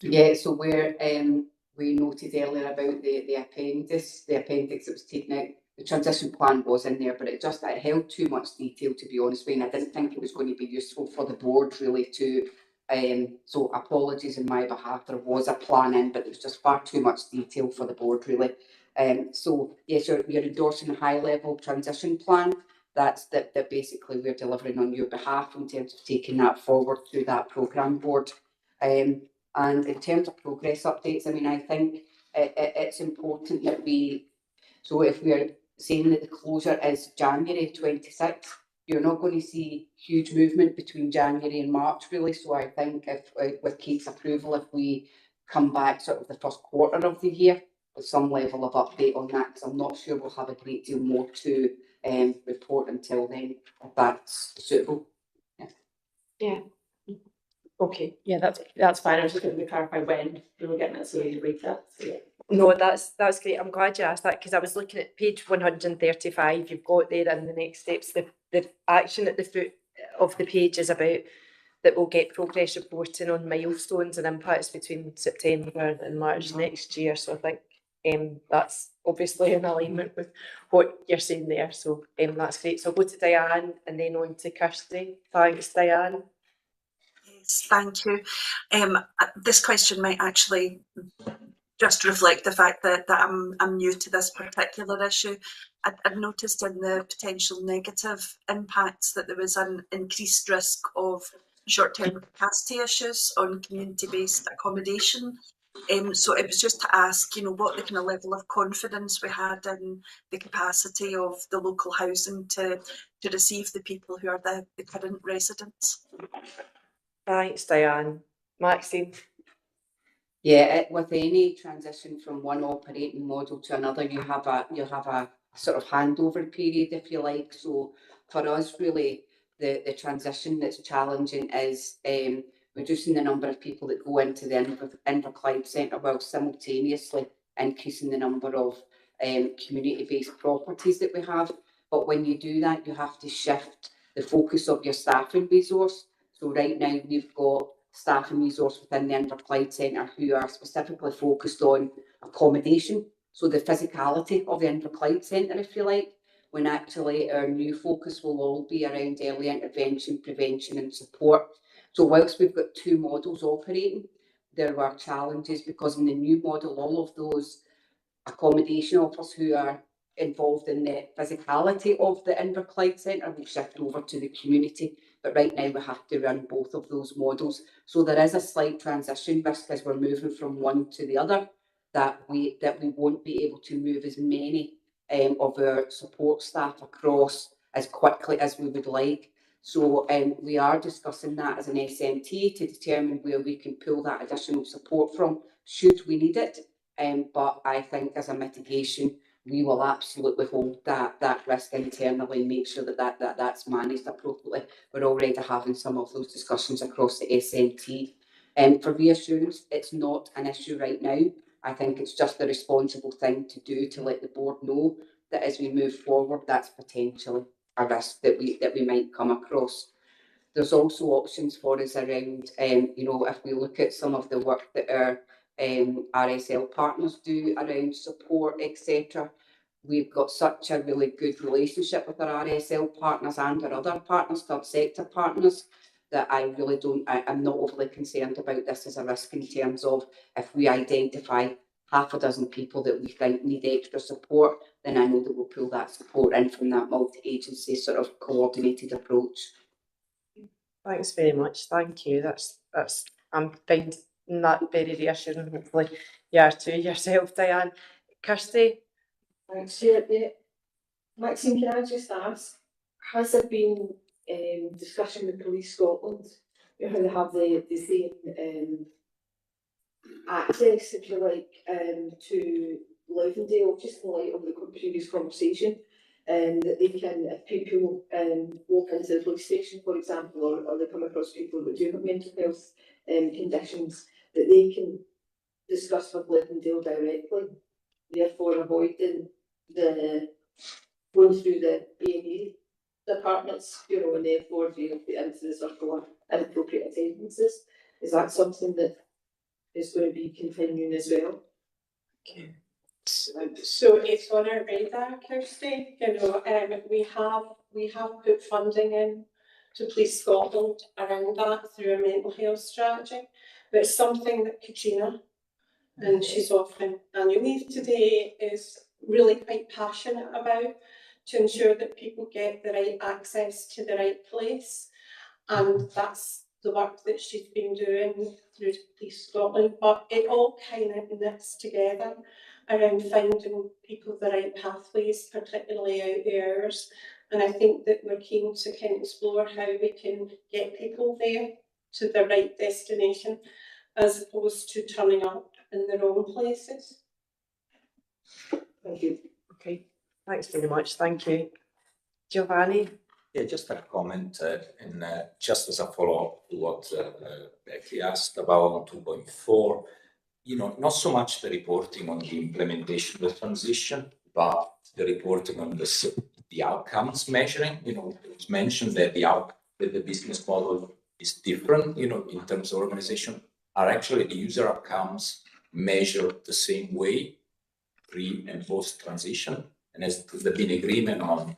Yeah, so we noted earlier about the appendix that was taken out. The transition plan was in there, but it held too much detail, to be honest with you, and I didn't think it was going to be useful for the board really to, so apologies on my behalf, there was a plan in, but there was just far too much detail for the board really. So yes, you're endorsing a high level transition plan. That's that basically we're delivering on your behalf in terms of taking that forward through that programme board. And in terms of progress updates, I mean, I think it's important that so if we're saying that the closure is January 26th, you're not going to see huge movement between January and March really. So I think if with Kate's approval, if we come back sort of the first quarter of the year with some level of update on that, because I'm not sure we'll have a great deal more to report until then, if that's suitable. Yeah. Okay. Yeah, that's fine. I was just going to clarify when we were getting it, so you read that. So, yeah. No, that's great. I'm glad you asked that because I was looking at page 135. You've got there in the next steps. The action at the foot of the page is about that we'll get progress reporting on milestones and impacts between September and March next year. So I think That's obviously in alignment with what you're saying there, so that's great. So I'll go to Diane and then on to Kirsty. Thanks, Diane. Yes, thank you. This question might actually just reflect the fact that I'm new to this particular issue. I'd noticed in the potential negative impacts that there was an increased risk of short-term capacity issues on community-based accommodation. So it was just to ask, what the kind of level of confidence we had in the capacity of the local housing to receive the people who are the current residents. Thanks, Diane. Maxine. Yeah, with any transition from one operating model to another, you'll have a sort of handover period, if you like. So for us, really, the transition that's challenging is reducing the number of people that go into the Inverclyde Centre while simultaneously increasing the number of community-based properties that we have. But when you do that, you have to shift the focus of your staffing resource. So right now we've got staffing resource within the Inverclyde Centre who are specifically focused on accommodation. So the physicality of the Inverclyde Centre, if you like, when actually our new focus will all be around early intervention, prevention and support. So whilst we've got two models operating, there were challenges because in the new model, all of those accommodation offers who are involved in the physicality of the Inverclyde Centre will shift over to the community. But right now we have to run both of those models. So there is a slight transition risk as we're moving from one to the other, that we won't be able to move as many of our support staff across as quickly as we would like. So we are discussing that as an SMT to determine where we can pull that additional support from, should we need it. But I think as a mitigation, we will absolutely hold that risk internally and make sure that's managed appropriately. We're already having some of those discussions across the SMT. For reassurance, it's not an issue right now. I think it's just the responsible thing to do to let the board know that as we move forward, that's potentially a risk that we might come across. There's also options for us around, if we look at some of the work that our RSL partners do around support, etc. We've got such a really good relationship with our RSL partners and our other partners, third sector partners, that I'm not overly concerned about this as a risk in terms of if we identify half a dozen people that we think need extra support, then I know that we'll pull that support in from that multi-agency sort of coordinated approach. Thanks very much. Thank you. I'm finding that very reassuring. Hopefully, you are too yourself, Diane. Kirsty. Thanks, Chair. Yeah. Maxine, can I just ask, has there been discussion with Police Scotland how they have the same access, if you like, to Levendale, just in light of the previous conversation, that they can, if people walk into the police station, for example, or they come across people that do have mental health conditions, that they can discuss with Levendale directly, therefore avoiding the going through the A&E departments, and therefore being into the circle of inappropriate attendances. Is that something that is going to be continuing as well? Okay. So it's on our radar, Kirsty. We have put funding in to Police Scotland around that through a mental health strategy. But it's something that Katrina, and she's off on annual leave today, is really quite passionate about, to ensure that people get the right access to the right place. And that's the work that she's been doing through Police Scotland. But it all kind of knits together around finding people the right pathways, particularly out the hours. And I think that we're keen to kind of explore how we can get people there to the right destination, as opposed to turning up in the wrong places. Thank you. Okay, thanks very much. Thank you. Giovanni? Yeah, just a comment, and just as a follow-up to what Becky asked about 2.4, not so much the reporting on the implementation of the transition, but the reporting on the outcomes measuring. It was mentioned that the business model is different, in terms of organization. Are actually the user outcomes measured the same way? pre and post transition? And has there been agreement on,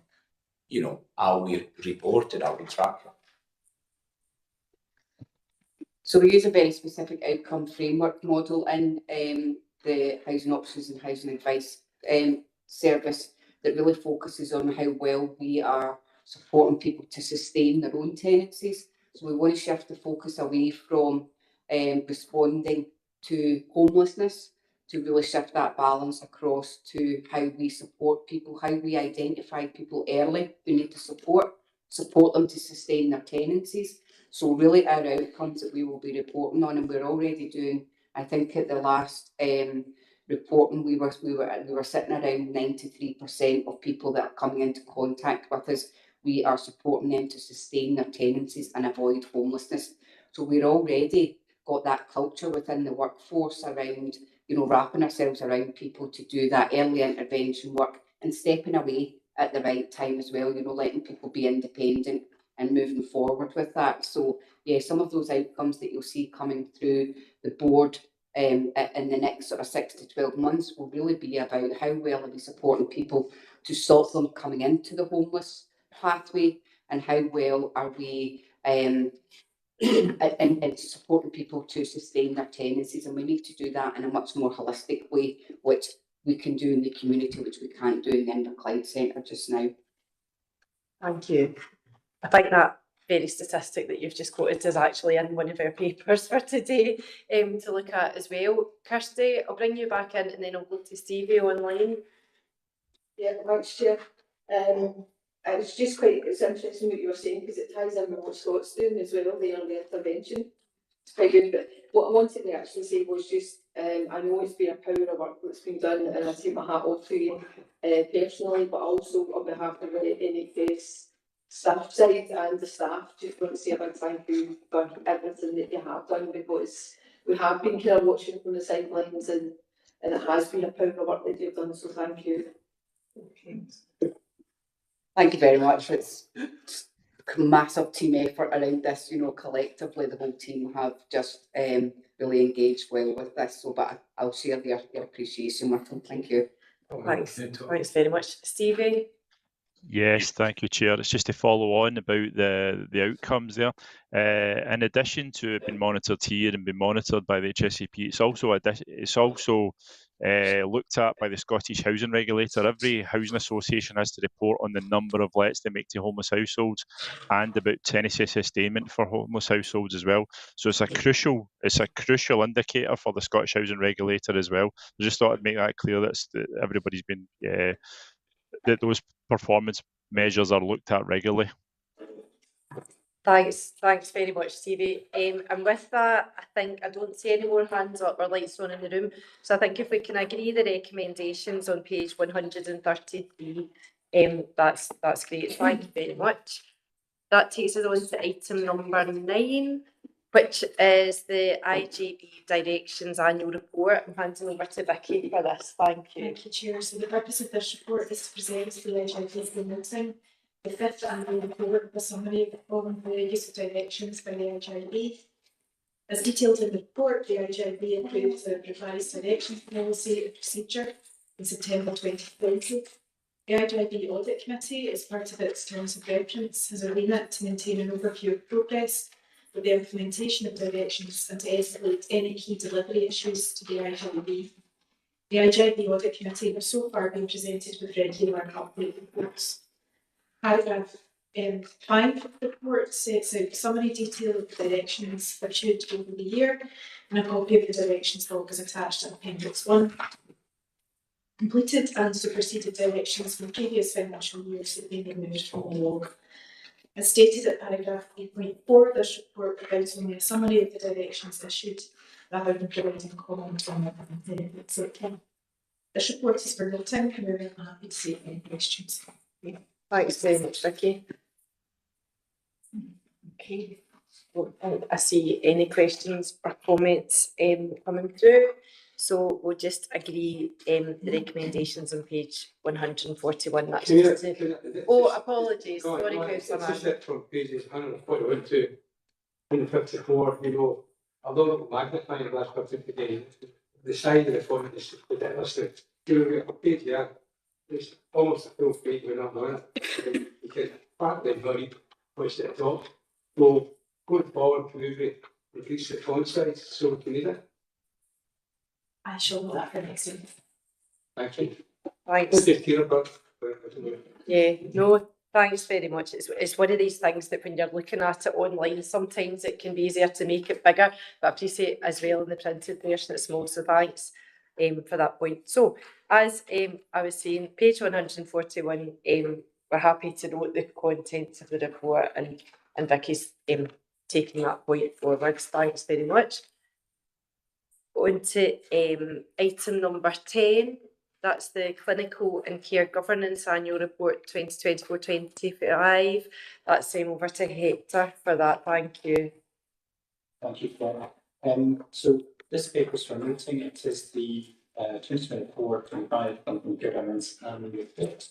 how we report it, how we track it? So we use a very specific outcome framework model in the Housing Options and Housing Advice service that really focuses on how well we are supporting people to sustain their own tenancies. So we want to shift the focus away from responding to homelessness, to really shift that balance across to how we support people, how we identify people early who need to support them to sustain their tenancies. So really our outcomes that we will be reporting on, and we're already doing, I think at the last reporting we were sitting around 93% of people that are coming into contact with us, we are supporting them to sustain their tenancies and avoid homelessness. So we're already got that culture within the workforce around, wrapping ourselves around people to do that early intervention work and stepping away at the right time as well, letting people be independent and moving forward with that. So yeah, some of those outcomes that you'll see coming through the board in the next sort of 6 to 12 months will really be about how well are we supporting people to stop them coming into the homeless pathway, and how well are we and supporting people to sustain their tenancies. And we need to do that in a much more holistic way, which we can do in the community, which we can't do in the Inverclyde Centre just now. Thank you. I think that very statistic that you've just quoted is actually in one of our papers for today to look at as well. Kirsty, I'll bring you back in and then I'll go to Stevie online. Yeah, thanks, Chair. It's interesting what you were saying, because it ties in with what Scott's doing as well, the early intervention. It's quite good, but what I wanted to actually say was just, I know it's been a power of work that's been done, and I take my hat off to you personally, but also on behalf of the NHS staff side and the staff, just want to say a big thank you for everything that you have done, because we have been kind of watching from the sidelines, and it has been a power of work that you've done, so thank you. Okay. Thank you very much. It's a massive team effort around this. Collectively the whole team have just really engaged well with this. So, but I'll share your appreciation with them. Thank you. Thanks very much. Stevie? Yes, thank you, Chair. It's just to follow on about the outcomes there. In addition to it being monitored here and being monitored by the HSCP, it's also looked at by the Scottish Housing Regulator. Every housing association has to report on the number of lets they make to homeless households and about tenancy sustainment for homeless households as well. So it's a crucial indicator for the Scottish Housing Regulator as well. I just thought I'd make that clear that everybody's been that those performance measures are looked at regularly. Thanks very much, Stevie. And with that, I don't see any more hands up or lights on in the room. So I think if we can agree the recommendations on page 133, that's great. Thank you very much. That takes us on to item number 9, which is the IJB Directions Annual Report. I'm handing over to Vicky for this. Thank you. Thank you, Chair. So the purpose of this report is to present the IJB meeting the 5th annual report, a summary of the use of directions by the IJB. As detailed in the report, the IJB approved the revised directions policy and procedure in September 2020. The IJB Audit Committee, as part of its terms of reference, has a remit to maintain an overview of progress with the implementation of directions and to escalate any key delivery issues to the IJB. The IJB Audit Committee has so far been presented with regular and update reports. Paragraph 5 of the report sets out a summary detail of the directions issued over the year, and a copy of the directions log is attached in Appendix 1. Completed and superseded directions from previous financial years have been removed from the log. As stated at paragraph 8.4, this report provides only a summary of the directions issued, rather than providing comment on them. This report is for noting, however, I'm happy to take any questions. Yeah. Thanks very much, Vicky. Okay. Well, I see any questions or comments coming through. So we'll just agree the recommendations on page 141. That's apologies. Sorry, Councillor. It's just from pages 141 to 154, although magnifying glass particularly, the side of the font is ridiculously a page here, it's almost a full page when I'm on it. You can part the money, push it off. Well, going forward, can we increase the font size so we can need it? I shall note that for next week. Thank you. Thanks. Just here about. Yeah, no, thanks very much. It's one of these things that when you're looking at it online, sometimes it can be easier to make it bigger, but I appreciate as well in the printed version it's small, so thanks for that point. So, as I was saying, page 141, we're happy to note the contents of the report and Vicky's taking that point forward. Thanks very much. On to item number 10. That's the Clinical and Care Governance Annual Report 2024-25. That's over to Hector for that. Thank you. Thank you, Claire. So this paper is for noting. It is the 2024-25 Clinical and Care Governance Annual Report.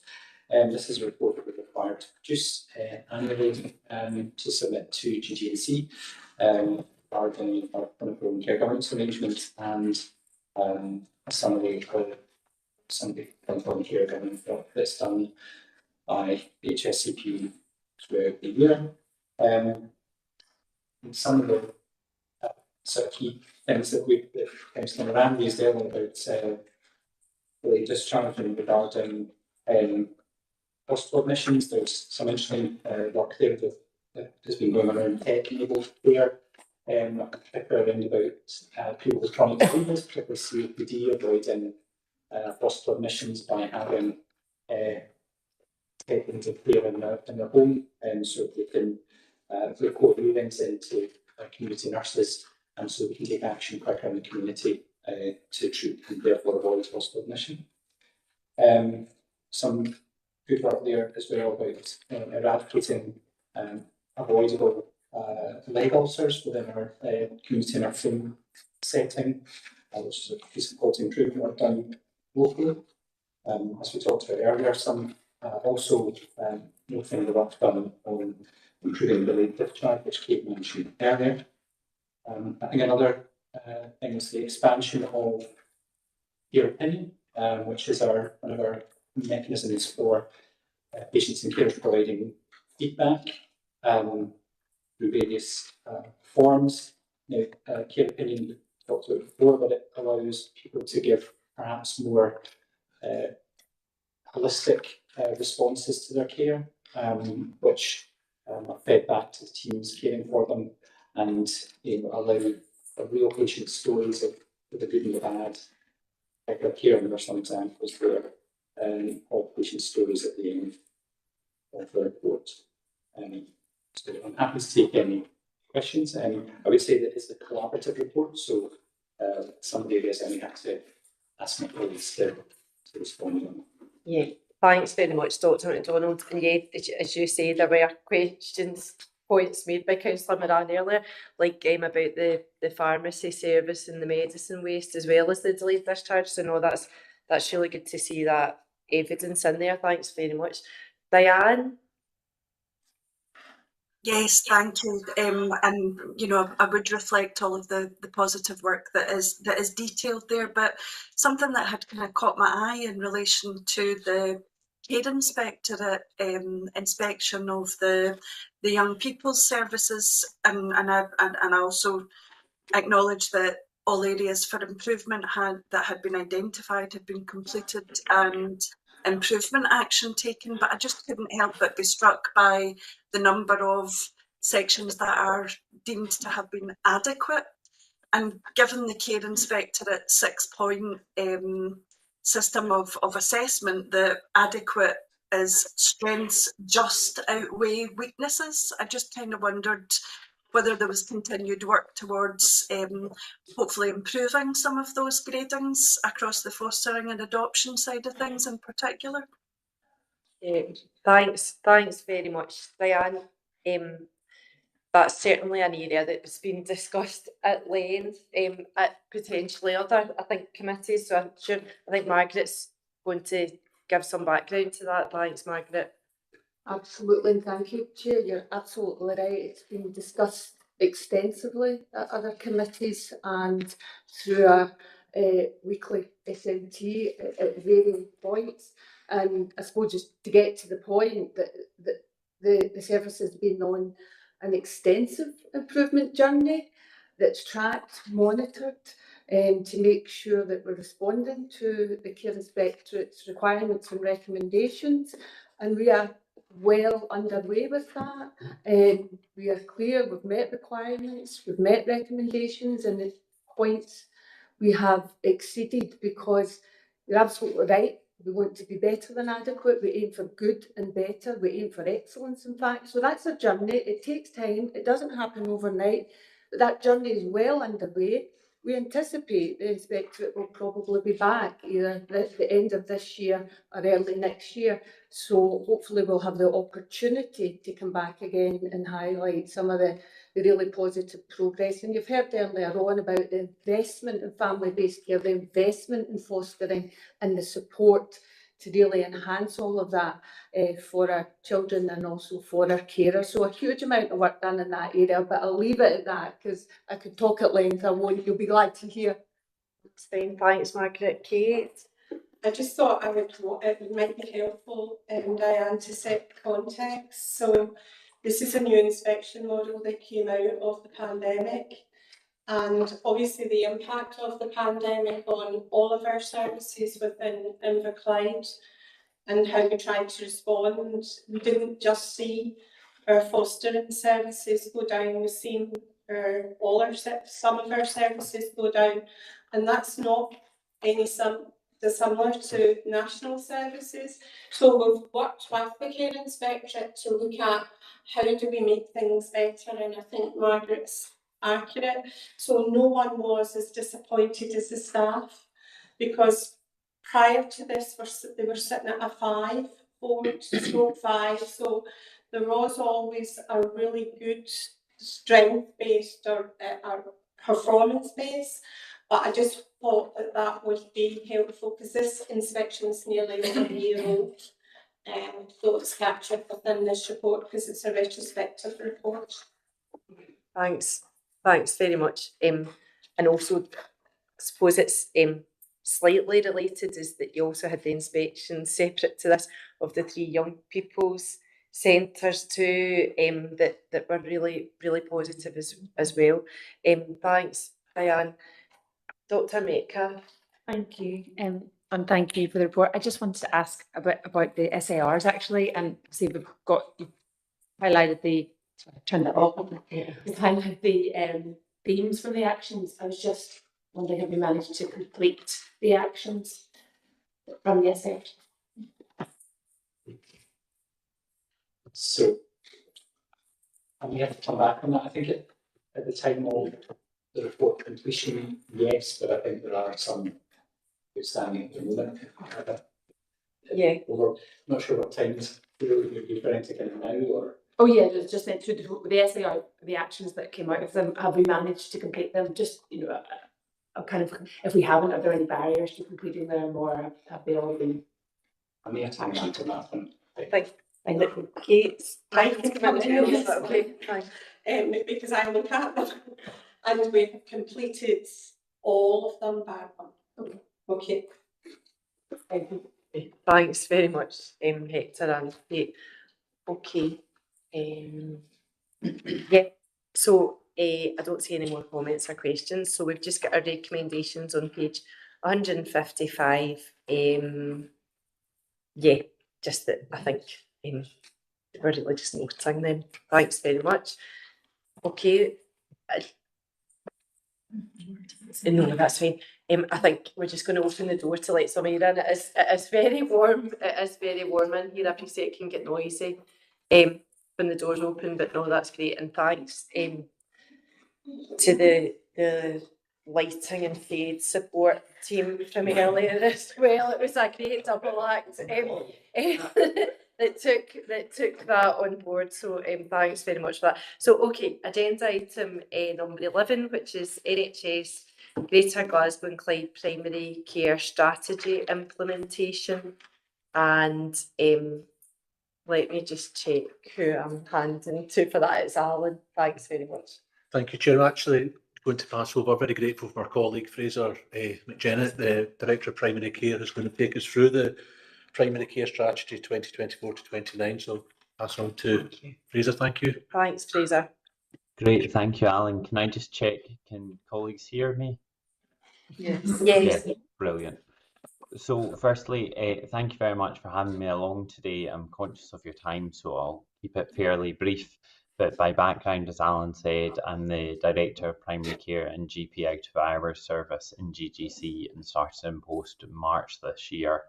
This is a report that we're required to produce annually to submit to GGAC regarding our clinical and care governance arrangements and a summary of some of the clinical and care governance work that's done by HSCP throughout the year. And some of the sort of key things that Councillor Moran raised earlier about really discharging regarding hospital admissions. There's some interesting work there that has been going around tech-enabled care, particularly around about people with chronic illness, particularly COPD, avoiding hospital admissions by having taken care in their home, and so they can report readings into community nurses, and so we can take action quicker in the community to treat and therefore avoid hospital admission. Some good work there as well about eradicating avoidable leg ulcers within our community nursing setting, which is a piece of quality improvement work done locally. As we talked about earlier, some also noting the work done on improving delayed discharge, which Kate mentioned earlier. I think another thing is the expansion of peer opinion, which is one of our mechanisms for patients and carers providing feedback through various forms. Now, care opinion we talked about before, but it allows people to give perhaps more holistic responses to their care, which are fed back to the teams caring for them, and allow real patient stories of the good and the bad. Like here, there are some examples there of patient stories at the end of the report. So I'm happy to take any questions. I would say that it's a collaborative report, so some areas I may have to ask my colleagues to respond on. Yeah, thanks very much, Dr. MacDonald. And yeah, as you say, there were points made by Councillor Moran earlier, like about the pharmacy service and the medicine waste, as well as the delayed discharge. So no, that's really good to see that evidence in there. Thanks very much. Diane? Yes, thank you. And I would reflect all of the positive work that is detailed there. But something that had kind of caught my eye in relation to the care inspectorate inspection of the young people's services, and I also acknowledge that all areas for improvement that had been identified had been completed and improvement action taken, but I just couldn't help but be struck by the number of sections that are deemed to have been adequate. And given the care inspectorate 6-point system of assessment, the adequate is strengths just outweigh weaknesses. I just kind of wondered whether there was continued work towards hopefully improving some of those gradings across the fostering and adoption side of things in particular. Thanks very much, Diane. That's certainly an area that's been discussed at length at potentially other, committees. So I think Margaret's going to give some background to that. Thanks, Margaret. Absolutely, and thank you, Chair. You're absolutely right. It's been discussed extensively at other committees and through a weekly SMT at varying points. And I suppose just to get to the point that the service has been on an extensive improvement journey that's tracked, monitored, to make sure that we're responding to the Care Inspectorate's requirements and recommendations. And we are well underway with that. We are clear, we've met requirements, we've met recommendations, and the points we have exceeded, because you're absolutely right. We want to be better than adequate. We aim for good and better. We aim for excellence, in fact. So that's a journey. It takes time. It doesn't happen overnight. But that journey is well underway. We anticipate the Inspectorate will probably be back either at the end of this year or early next year. So hopefully we'll have the opportunity to come back again and highlight some of the really positive progress. And you've heard earlier on about the investment in family-based care, the investment in fostering and the support to really enhance all of that for our children and also for our carers. So a huge amount of work done in that area, but I'll leave it at that because I could talk at length. I won't, you'll be glad to hear. Thanks, Margaret. Kate? I just thought it might be helpful, Diane, to set context. So this is a new inspection model that came out of the pandemic, and obviously the impact of the pandemic on all of our services within Inverclyde and how we tried to respond. We didn't just see our fostering services go down, we've seen some of our services go down, and that's not any dissimilar to national services. So we've worked with the Care Inspectorate to look at how do we make things better, and I think Margaret's accurate. So no one was as disappointed as the staff, because prior to this they were sitting at a 5, 4/5. So there was always a really good strength-based or performance-based. But I just thought that would be helpful, because this inspection is nearly a year old, so it's captured within this report because it's a retrospective report. Thanks very much. And also, I suppose it's slightly related, is that you also had the inspection separate to this of the 3 young people's centres too, that were really, really positive as well. Thanks, Diane. Dr. Metcalf. Thank you, and thank you for the report. I just wanted to ask a bit about the SARs actually, and see we've highlighted the. Sorry, turn that off. We've highlighted the themes for the actions. I was just wondering, have we managed to complete the actions from the SARs? So, and we have to come back on that. I think at the time of the report completion, yes, but I think there are some outstanding at the moment. Yeah. We're not sure what times you're referring to kind of now, or? Oh yeah, it was just meant through the SAR, the actions that came out of them. Have we managed to complete them? Just, you know, a kind of, if we haven't, are there any barriers to completing them, or have they all been? I may have to come back to that one. Thank you. Kate, okay, fine. Because I look at them and we've completed all of them by one. Okay. Thanks very much, Hector and Kate. Okay. Yeah, so I don't see any more comments or questions, so we've just got our recommendations on page 155. Yeah, just that I think we're really just noting them. Thanks very much. Okay. No, that's fine. I think we're just going to open the door to let somebody in. It is very warm. It is very warm in here. I appreciate it can get noisy when the door's open, but no, that's great. And thanks to the lighting and fade support team from earlier as well. It was a great double act that took that on board. So thanks very much for that. So okay, agenda item number 11, which is NHS Greater Glasgow and Clyde Primary Care Strategy Implementation. And let me just check who I'm handing to for that. It's Alan. Thanks very much. Thank you, Chair. Actually, going to pass over. Very grateful for our colleague Fraser McJennet, the Director of Primary Care, who's going to take us through the Primary Care Strategy 2024 to 29. So pass on to Fraser. Thank you. Thanks, Fraser. Great, thank you, Alan. Can I just check, can colleagues hear me? Yes. Yes, brilliant. So firstly, thank you very much for having me along today. I'm conscious of your time, so I'll keep it fairly brief. But by background, as Alan said, I'm the Director of Primary Care and GP Out of Hours Service in GGC and started in post in March this year.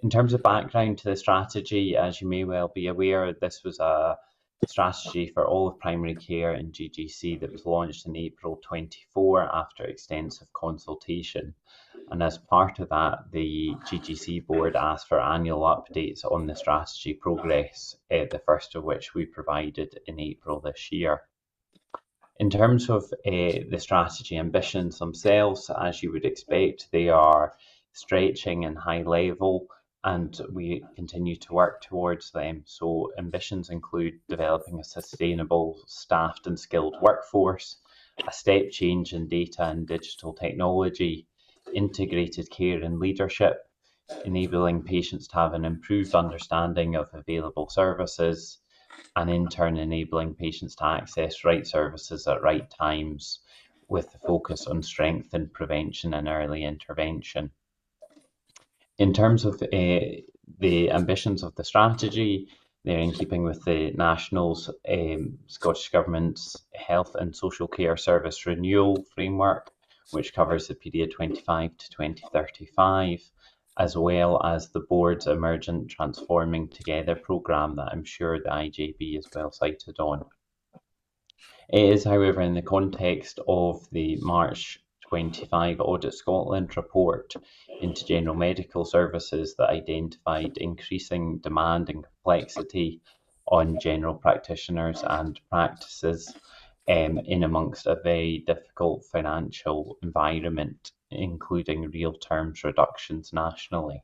In terms of background to the strategy, as you may well be aware, this was a strategy for all of primary care in GGC that was launched in April 24 after extensive consultation. And as part of that, the GGC board asked for annual updates on the strategy progress, the first of which we provided in April this year. In terms of the strategy ambitions themselves, as you would expect, they are stretching and high level, and we continue to work towards them. So ambitions include developing a sustainable, staffed and skilled workforce, a step change in data and digital technology, integrated care and leadership, enabling patients to have an improved understanding of available services, and in turn enabling patients to access right services at right times, with the focus on strength in prevention and early intervention. In terms of the ambitions of the strategy, they're in keeping with the National's Scottish Government's Health and Social Care Service Renewal Framework, which covers the period 25 to 2035, as well as the board's Emergent Transforming Together programme that I'm sure the IJB is well cited on. It is, however, in the context of the March 25 Audit Scotland report into general medical services that identified increasing demand and complexity on general practitioners and practices in amongst a very difficult financial environment, including real terms reductions nationally.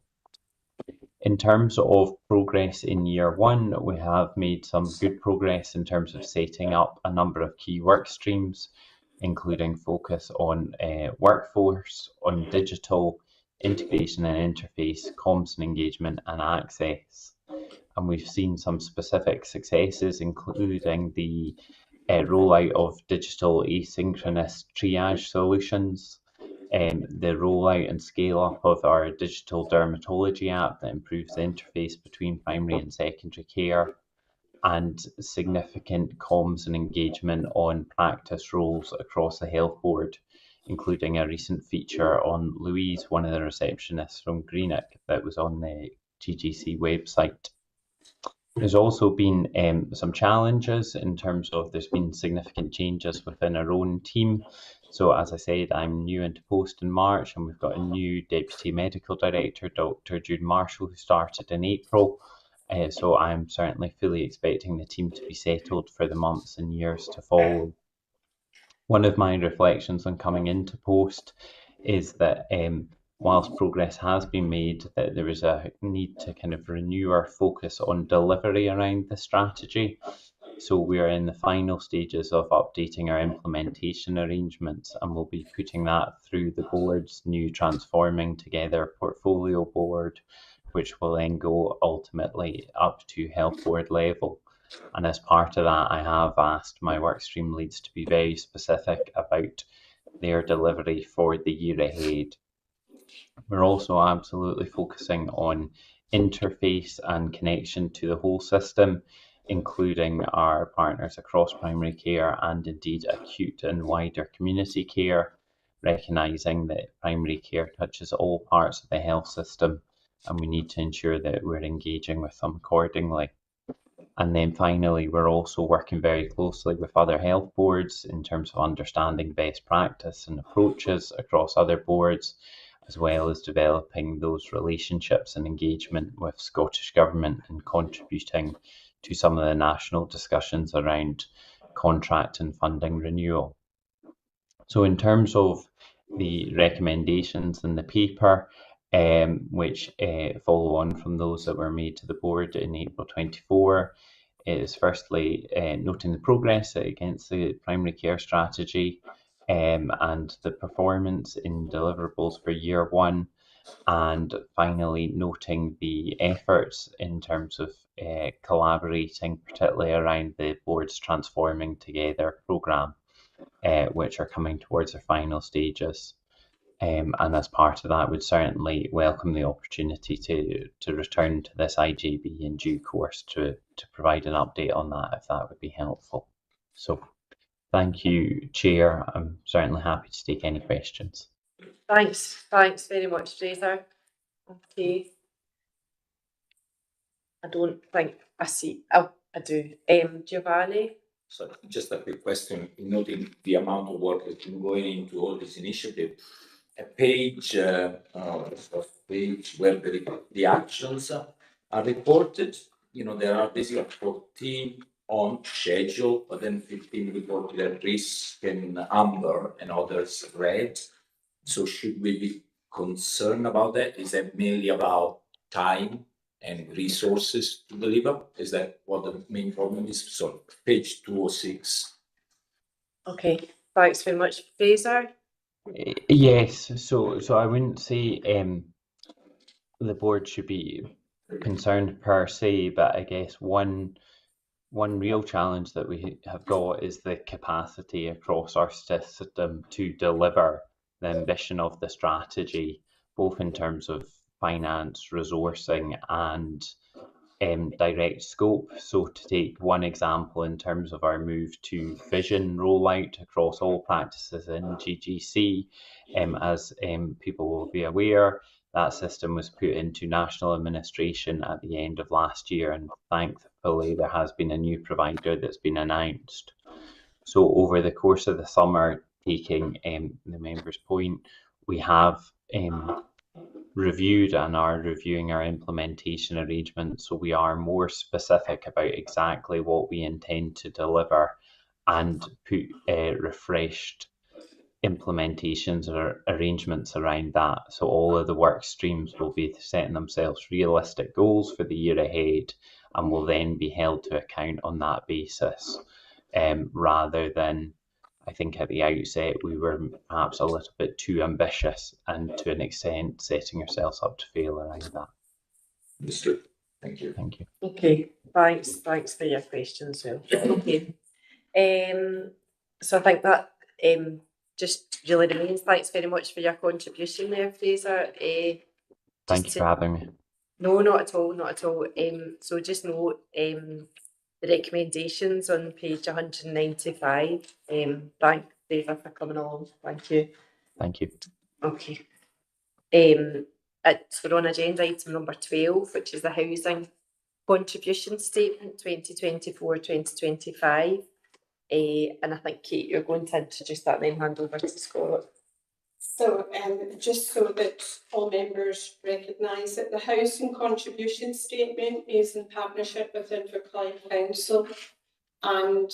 In terms of progress in year one, we have made some good progress in terms of setting up a number of key work streams, including focus on workforce, on digital, integration and interface, comms and engagement and access. And we've seen some specific successes, including the rollout of digital asynchronous triage solutions, the rollout and scale up of our digital dermatology app that improves the interface between primary and secondary care, and significant comms and engagement on practice roles across the health board, including a recent feature on Louise, one of the receptionists from Greenock, that was on the GGC website. There's also been some challenges in terms of there's been significant changes within our own team. So as I said, I'm new into post in March, and we've got a new Deputy Medical Director, Dr. Jude Marshall, who started in April. So I'm certainly fully expecting the team to be settled for the months and years to follow. One of my reflections on coming into post is that whilst progress has been made, that there is a need to kind of renew our focus on delivery around the strategy. So we are in the final stages of updating our implementation arrangements, and we'll be putting that through the board's new Transforming Together portfolio board, which will then go ultimately up to health board level. And as part of that, I have asked my workstream leads to be very specific about their delivery for the year ahead. We're also absolutely focusing on interface and connection to the whole system, including our partners across primary care and indeed acute and wider community care, recognising that primary care touches all parts of the health system, and we need to ensure that we're engaging with them accordingly. And then finally, we're also working very closely with other health boards in terms of understanding best practice and approaches across other boards, as well as developing those relationships and engagement with Scottish Government and contributing to some of the national discussions around contract and funding renewal. So in terms of the recommendations in the paper, which follow on from those that were made to the board in April 24, is firstly noting the progress against the primary care strategy, and the performance in deliverables for year one, and finally noting the efforts in terms of collaborating, particularly around the board's Transforming Together programme, which are coming towards their final stages. And as part of that, would certainly welcome the opportunity to return to this IJB in due course to provide an update on that, if that would be helpful. So thank you, Chair. I'm certainly happy to take any questions. Thanks very much, Fraser. Okay. I don't think I see. Oh, I do. Giovanni. So just a quick question, noting the amount of work that's been going into all this initiative. A page where the actions are reported. There are basically 14 on schedule, but then 15 reported at risk in amber and others red. So should we be concerned about that? Is that mainly about time and resources to deliver? Is that what the main problem is? So page 206. Okay, thanks very much, Fraser. Yes, so I wouldn't say the board should be concerned per se, but I guess one real challenge that we have got is the capacity across our system to deliver the ambition of the strategy, both in terms of finance, resourcing, and direct scope. So to take one example in terms of our move to vision rollout across all practices in GGC, as people will be aware, that system was put into national administration at the end of last year, and thankfully there has been a new provider that's been announced. So over the course of the summer, taking the member's point, we have reviewed and are reviewing our implementation arrangements, so we are more specific about exactly what we intend to deliver and put refreshed implementations or arrangements around that. So all of the work streams will be setting themselves realistic goals for the year ahead and will then be held to account on that basis, rather than, I think at the outset we were perhaps a little bit too ambitious and to an extent setting ourselves up to fail around that. Understood. Thank you. Thank you. Okay, thanks for your questions, Will. Okay. So I think that just really remains. Thanks very much for your contribution there, Fraser. Thank you for having me. No, not at all, not at all. So just note the recommendations on page 195. Thank Fraser for coming along. Thank you. Thank you. Okay. So we're on agenda item number 12, which is the Housing Contribution Statement 2024-2025. And I think, Kate, you're going to introduce that and then hand over to Scott. So just so that all members recognise that the Housing Contribution Statement is in partnership with Inverclyde Council, and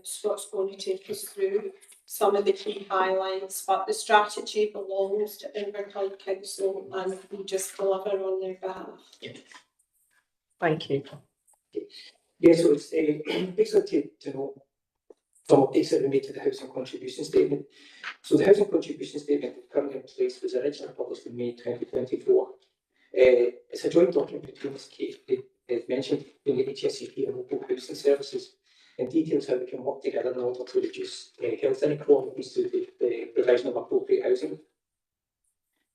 Scott's going to take us through some of the key highlights, but the strategy belongs to Inverclyde Council and we just deliver on their behalf. Thank you. Yeah, so it's basically to know some updates that we made to the Housing Contribution Statement. So the Housing Contribution Statement currently in place was originally published in May 2024. It's a joint document between this case, as mentioned, between the HSCP and local housing services, and details how we can work together in order to reduce health inequalities through the provision of appropriate housing.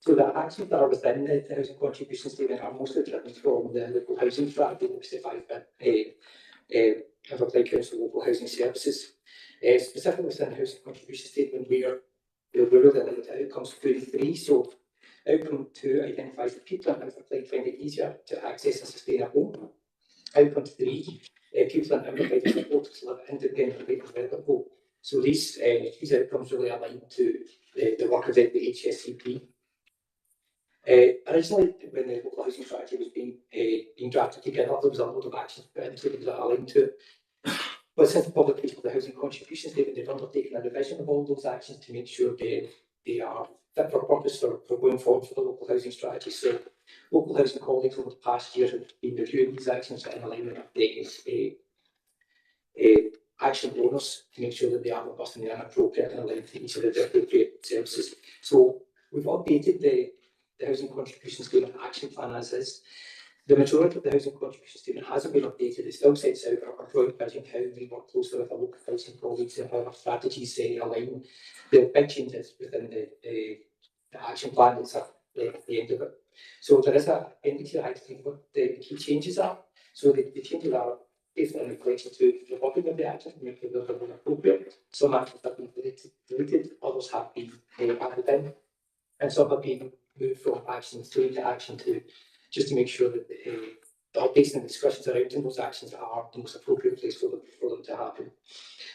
So the actions that are within the Housing Contribution Statement are mostly driven from the local housing strategy that was defined by Inverclyde Council Local Housing Services. Specifically within the Housing Contribution Statement, we're really linked to outcomes 2 and 3. So outcome 2 identifies that people in Inverclyde find it easier to access and sustain a home. Outcome 3, people in Inverclyde are supported to live independently and without. So these outcomes really align to the work of the HSCP. Originally, when the local housing strategy was being drafted together, there was a lot of actions put into it that aligned to it. But since the publication of the Housing Contribution Statement, they've undertaken a revision of all those actions to make sure they are fit for purpose for going forward for the local housing strategy. So local housing colleagues over the past year have been reviewing these actions in alignment with action owners to make sure that they are robust and they are appropriate and aligned to each of the appropriate services. So we've updated the housing contribution statement action plan as is. The majority of the housing contribution statement hasn't been updated. It still sets out our joint vision, how we work closely with our local housing colleagues and how our strategies align. The big changes within the action plan is at the end of it. So there is a entity that I think what the key changes are. So the changes are based on reflection to the working of the actions and making them appropriate. Some actions have been deleted, others have been added in, and some have been moved from action 3 to action 2, just to make sure that the updates and discussions around those actions are the most appropriate place for them to happen.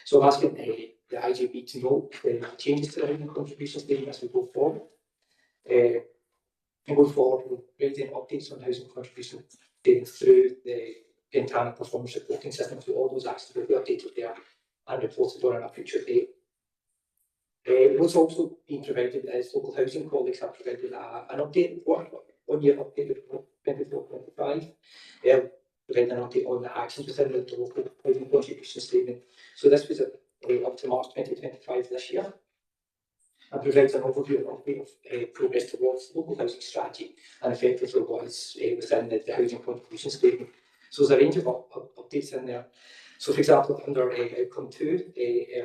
So I'm asking the IJB to note the changes to the housing contribution statement as we go forward. And going forward, we'll raise any updates on housing contribution statements through the internal performance reporting system, so all those actions will be updated there and reported on a future date. What's also been provided is local housing colleagues have provided an update, 1 year update report 24-25, providing an update on the actions within the local housing contribution statement. So this was up to March 2025 this year, and provides an overview of progress towards local housing strategy and effectively what is within the housing contribution statement. So there's a range of updates in there. So for example, under outcome 2,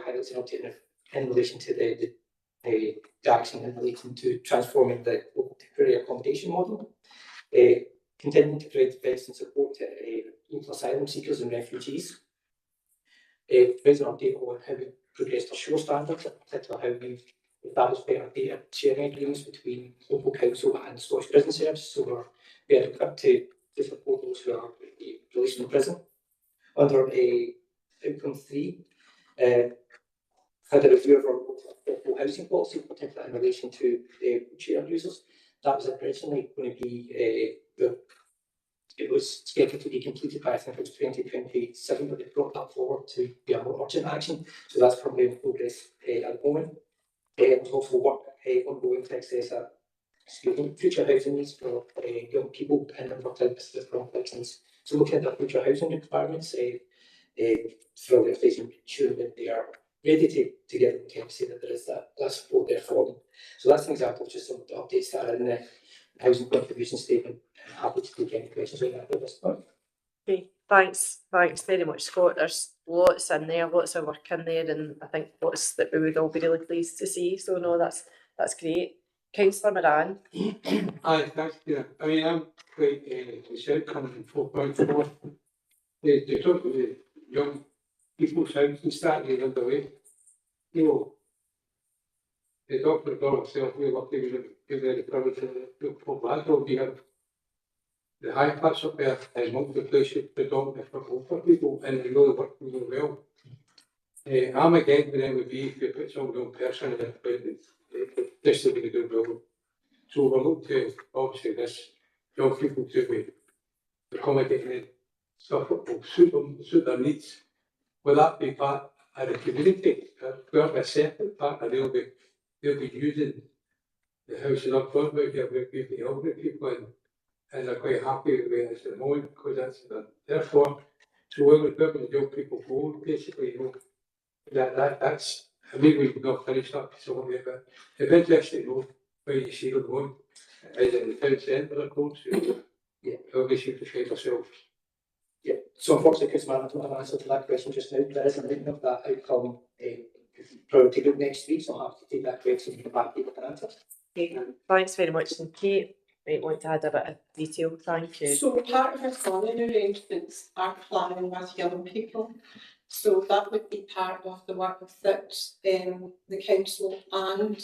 highlights an update in relation to the action in relation to transforming the local temporary accommodation model, continuing to provide advice and support to local asylum seekers and refugees. Provides an update on how we progressed our shore standards, in particular how we've established better data sharing agreements between local council and Scottish Prison Service, so we're better equipped to support those who are released from prison. Under outcome 3, had a review of our local housing policy, particularly in relation to wheelchair users. That was originally going to be, it was scheduled to be completed by, I think it was 2027, but they brought that forward to be a more urgent action. So that's probably in progress at the moment. There's also work ongoing to assess future housing needs for young people in Inverclyde with complex needs. So looking at their future housing requirements, through their face, ensuring that they are ready to get them, to say that there is that support there for them. So that's an example of just some of the updates that are in the housing contribution statement. I'm happy to take any questions on that at this point. Okay, thanks very much, Scott. There's lots in there, lots of work in there, and I think lots that we would all be really pleased to see. So no, that's great. Councillor Moran. Aye, thanks, yeah. I mean, I'm quite concerned coming from 4.4. They talk about the young people's housing strategy underway. You know, the Dr. Donald himself, we're lucky to give the privilege to look for Glasgow. We have the high pass up there is multiple places predominantly for older people, and we know they work really well. I'm against the MOD if you put some young person in the district to do well. So we're looking to obviously this young people to be accommodating stuff that will suit their needs. Will that be part of the community? Will be a separate part, and they'll be using the housing up front where we'll be the elderly people, and they're quite happy with it at the moment because that's therefore. So where the young people go, basically, you know, that's maybe we've not finished up so but it'd be interesting to know where you see them going. Is it in the town centre of course? Yeah, obviously to find ourselves. Yeah, so unfortunately, Chris, I don't have an answer to that question just now. There is a written of that outcome priority group next week, so I'll have to take that question and come back to you with an answer. Okay, thanks very much. And Kate might want to add a bit of detail. Thank you. So part of our planning arrangements are planning with young people. So that would be part of the work that the council and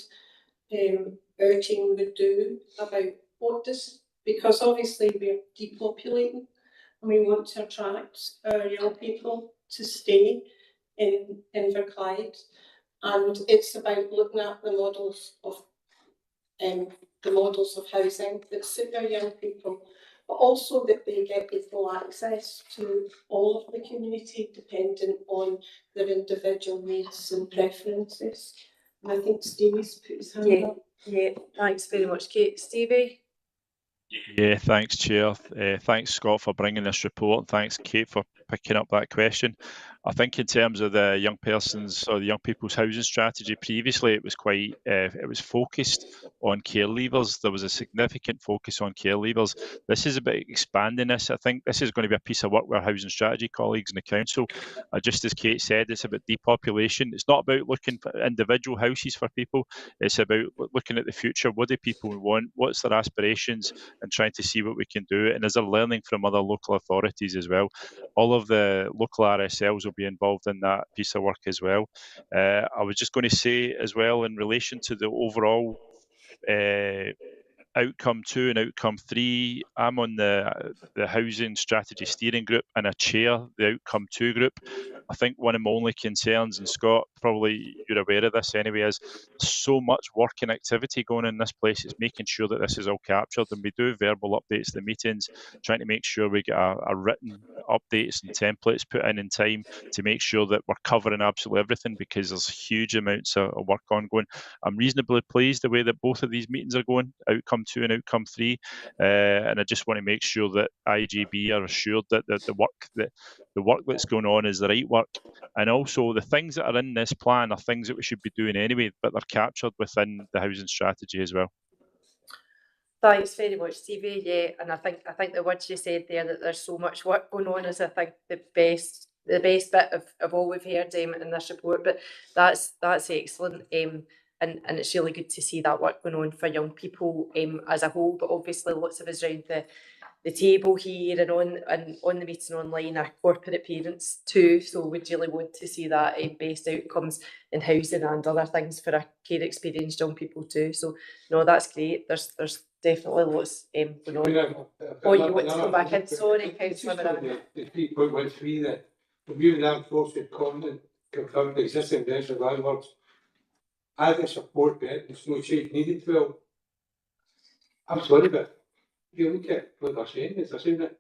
our team would do about what does, because obviously we're depopulating and we want to attract our young people to stay in Inverclyde, and it's about looking at the models of housing that suit our young people, but also that they get equal access to all of the community dependent on their individual needs and preferences. And I think Stevie's put his hand up. Yeah, thanks very much, Kate. Stevie? Yeah, thanks, Chair. Thanks, Scott, for bringing this report. Thanks, Kate, for picking up that question. I think in terms of the young persons or the young people's housing strategy, previously it was quite it was focused on care leavers. There was a significant focus on care leavers. This is about expanding this. I think this is going to be a piece of work with our housing strategy colleagues in the council. Just as Kate said, it's about depopulation. It's not about looking for individual houses for people. It's about looking at the future. What do people want? What's their aspirations? And trying to see what we can do. And as they're learning from other local authorities as well, all of the local RSLs will be involved in that piece of work as well. I was just going to say as well, in relation to the overall outcome 2 and outcome 3, I'm on the housing strategy steering group and I chair the outcome 2 group. I think one of my only concerns, and Scott, probably you're aware of this anyway, is so much work and activity going in this place. It's making sure that this is all captured, and we do verbal updates to the meetings, trying to make sure we get a written updates and templates put in time to make sure that we're covering absolutely everything, because there's huge amounts of work ongoing. I'm reasonably pleased the way that both of these meetings are going, outcome 2 and outcome 3, and I just want to make sure that IGB are assured that the work that's going on is the right work, and also the things that are in this plan are things that we should be doing anyway, but they're captured within the housing strategy as well. Thanks very much, Stevie. Yeah, and I think the words you said there, that there's so much work going on, is I think the best bit of all we've heard in this report. But that's excellent. And it's really good to see that work going on for young people as a whole, but obviously lots of us around the table here and on the meeting online are corporate parents too, so we'd really want to see that best outcomes in housing and other things for our care experienced young people too. So no, that's great. There's definitely lots going on. Oh, you want to come back in? Sorry, Councillor. The 3.13 that review the armed forces covenant confirmed the existing measure landlords. I can support that. There's no change needed. Well, I'm sorry, but if you look at what they're saying, they're saying that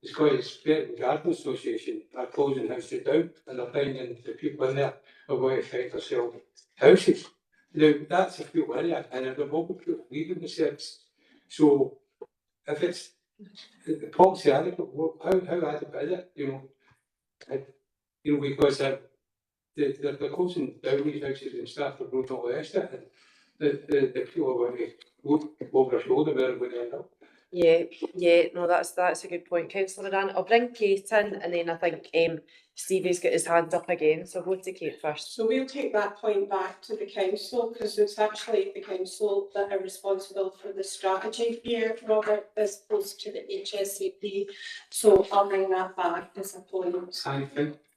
the Scottish Garden Association are closing houses down, and they're finding the people in there are going to fight to sell houses. Now, that's a fuel area, and there will be people leaving the service. So, if it's the policy adequate, how adequate is it? Because they're closing down these houses and Stafford Road and all the rest of it, and the people are going to look over their shoulder where they're going to end up. Yeah, no, that's a good point, Councillor Moran. I'll bring Kate in, and then I think Stevie's got his hand up again, so go to Kate first. So we'll take that point back to the council, because it's actually the council that are responsible for the strategy here, Robert, as opposed to the HSCP. So I'll bring that back as a point.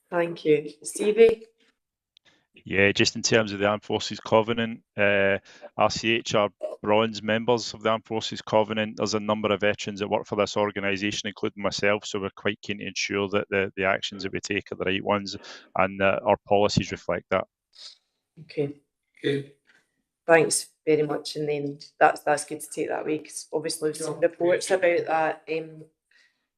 Thank you. Stevie? Yeah, just in terms of the Armed Forces Covenant, RCH are bronze members of the Armed Forces Covenant. There's a number of veterans that work for this organisation, including myself, so we're quite keen to ensure that the actions that we take are the right ones, and that our policies reflect that. Okay. Thanks very much, and then that's good to take that away, because obviously we've seen reports about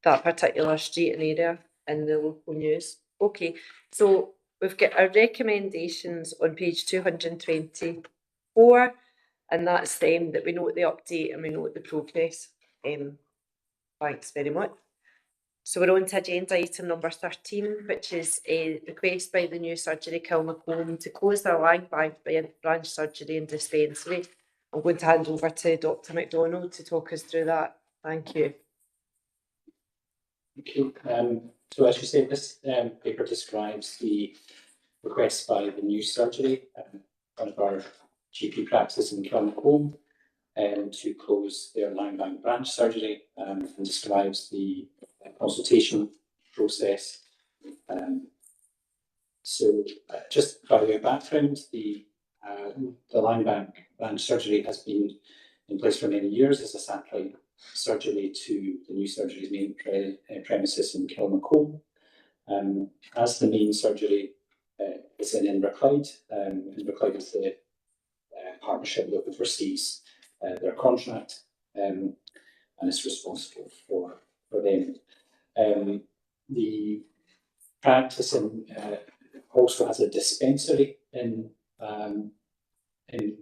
that particular street and area in the local news. Okay, so we've got our recommendations on page 224, and that's that we note the update and we note the progress. Thanks very much. So we're on to agenda item number 13, which is a request by the new surgery Kilmacombe to close their Lang Bank branch surgery and dispensary. I'm going to hand over to Dr. MacDonald to talk us through that. Thank you. Okay, so as you said, this paper describes the request by the new surgery, one of our GP practices in Kilmacombe, to close their Lang Bank branch surgery, and describes the consultation process. So just by way of background, the Lang Bank branch surgery has been in place for many years as a satellite surgery to the new surgery's main premises in Kilmacombe. As the main surgery is in Inverclyde, Inverclyde is the partnership that oversees their contract, and is responsible for them. The practice also has a dispensary in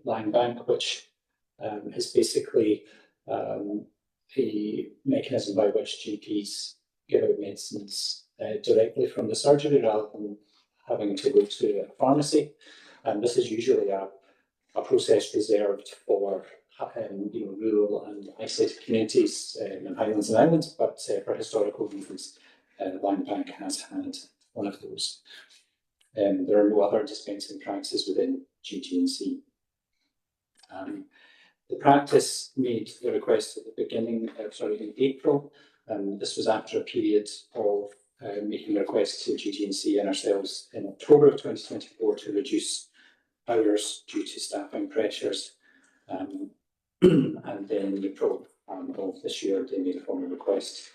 Lang Bank, which is basically a mechanism by which GPs give out medicines directly from the surgery rather than having to go to a pharmacy. And this is usually a process reserved for rural and isolated communities in Highlands and Islands, but for historical reasons, Land Bank has had one of those. There are no other dispensing practices within GG&C. The practice made the request at the beginning, in April. This was after a period of making a request to GG&C and ourselves in October of 2024 to reduce hours due to staffing pressures. And then in April of this year, they made a formal request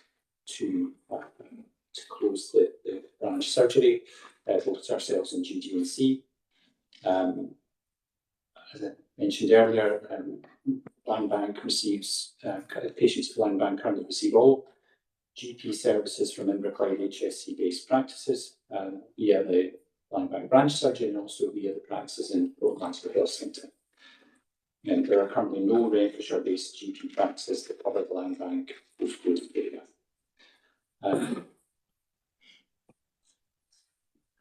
to close the branch surgery, both ourselves and GG&C. As I mentioned earlier, Land Bank receives, patients of Land Bank currently receive all GP services from Inverclyde HSC-based practices via the Land Bank branch surgery and also via the practices in Glasgow Health Centre. And there are currently no Renfrewshire-based GP practices that cover the Land Bank postcode area.